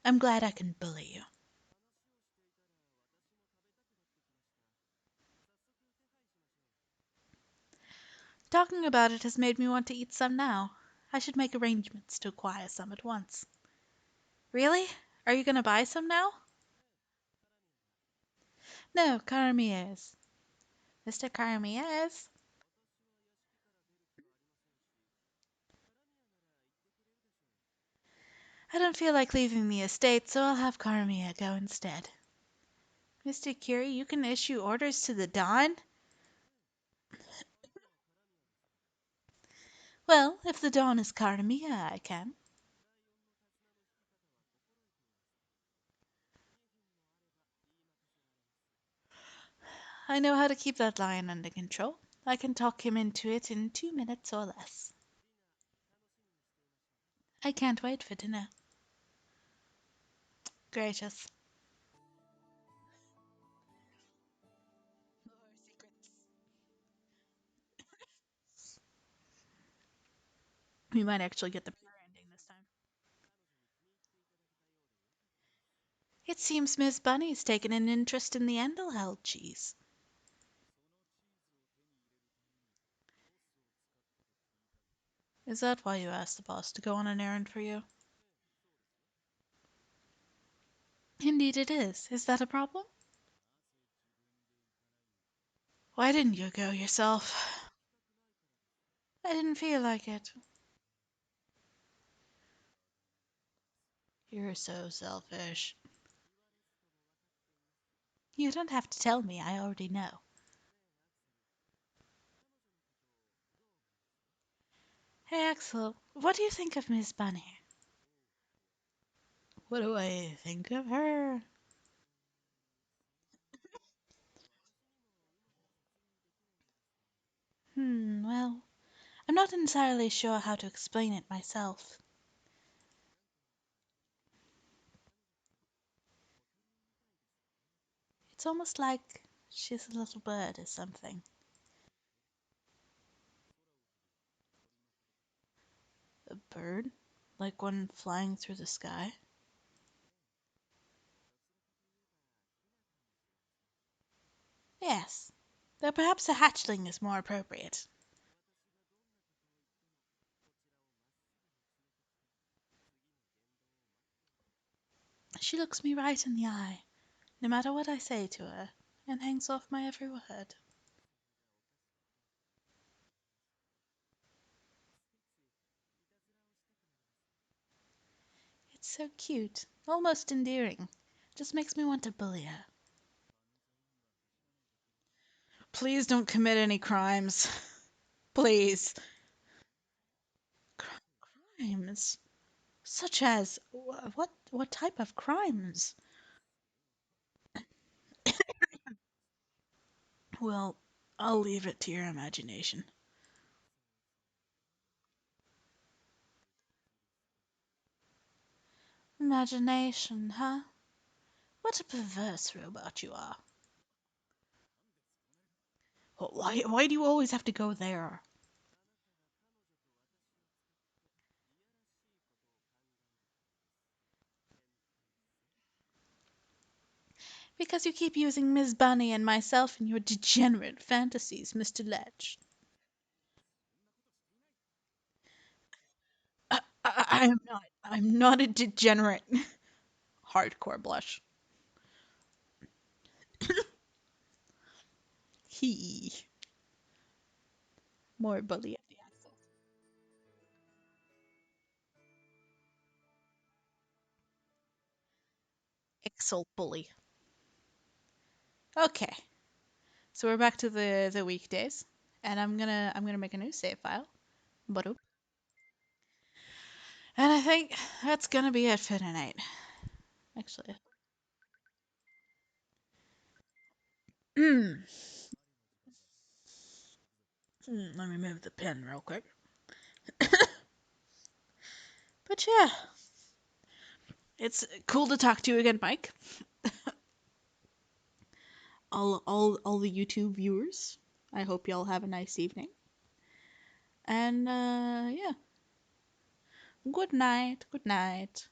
I'm glad I can bully you. Talking about it has made me want to eat some now. I should make arrangements to acquire some at once. Really? Are you going to buy some now? No, Caramier is. Mr. Caramier is? I don't feel like leaving the estate, so I'll have Caramier go instead. Mr. Curie, you can issue orders to the Dawn? Well, if the Dawn is Caramier, I can. I know how to keep that lion under control. I can talk him into it in 2 minutes or less. I can't wait for dinner. Gracious. We might actually get the pure ending this time. It seems Miss Bunny's taken an interest in the Endelheld cheese. Is that why you asked the boss to go on an errand for you? Indeed it is. Is that a problem? Why didn't you go yourself? I didn't feel like it. You're so selfish. You don't have to tell me, I already know. Hey Axel, what do you think of Miss Bunny? What do I think of her? Well, I'm not entirely sure how to explain it myself. It's almost like she's a little bird or something. A bird? Like one flying through the sky? Yes. Though perhaps a hatchling is more appropriate. She looks me right in the eye, no matter what I say to her, and hangs off my every word. It's so cute, almost endearing. Just makes me want to bully her. Please don't commit any crimes. Please. Crimes? Such as what type of crimes? Well, I'll leave it to your imagination. Imagination, huh? What a perverse robot you are. Well, why do you always have to go there? Because you keep using Miss Bunny and myself in your degenerate fantasies, Mr. Ledge. I'm not a degenerate. Hardcore blush. He more bully at the Axel. Axel bully. Okay, so we're back to the weekdays, and I'm gonna make a new save file. But and I think that's gonna be it for tonight. Actually, Mm. Let me move the pen real quick. but yeah, It's cool to talk to you again, Mike. All the YouTube viewers. I hope y'all have a nice evening. And yeah, good night. Good night.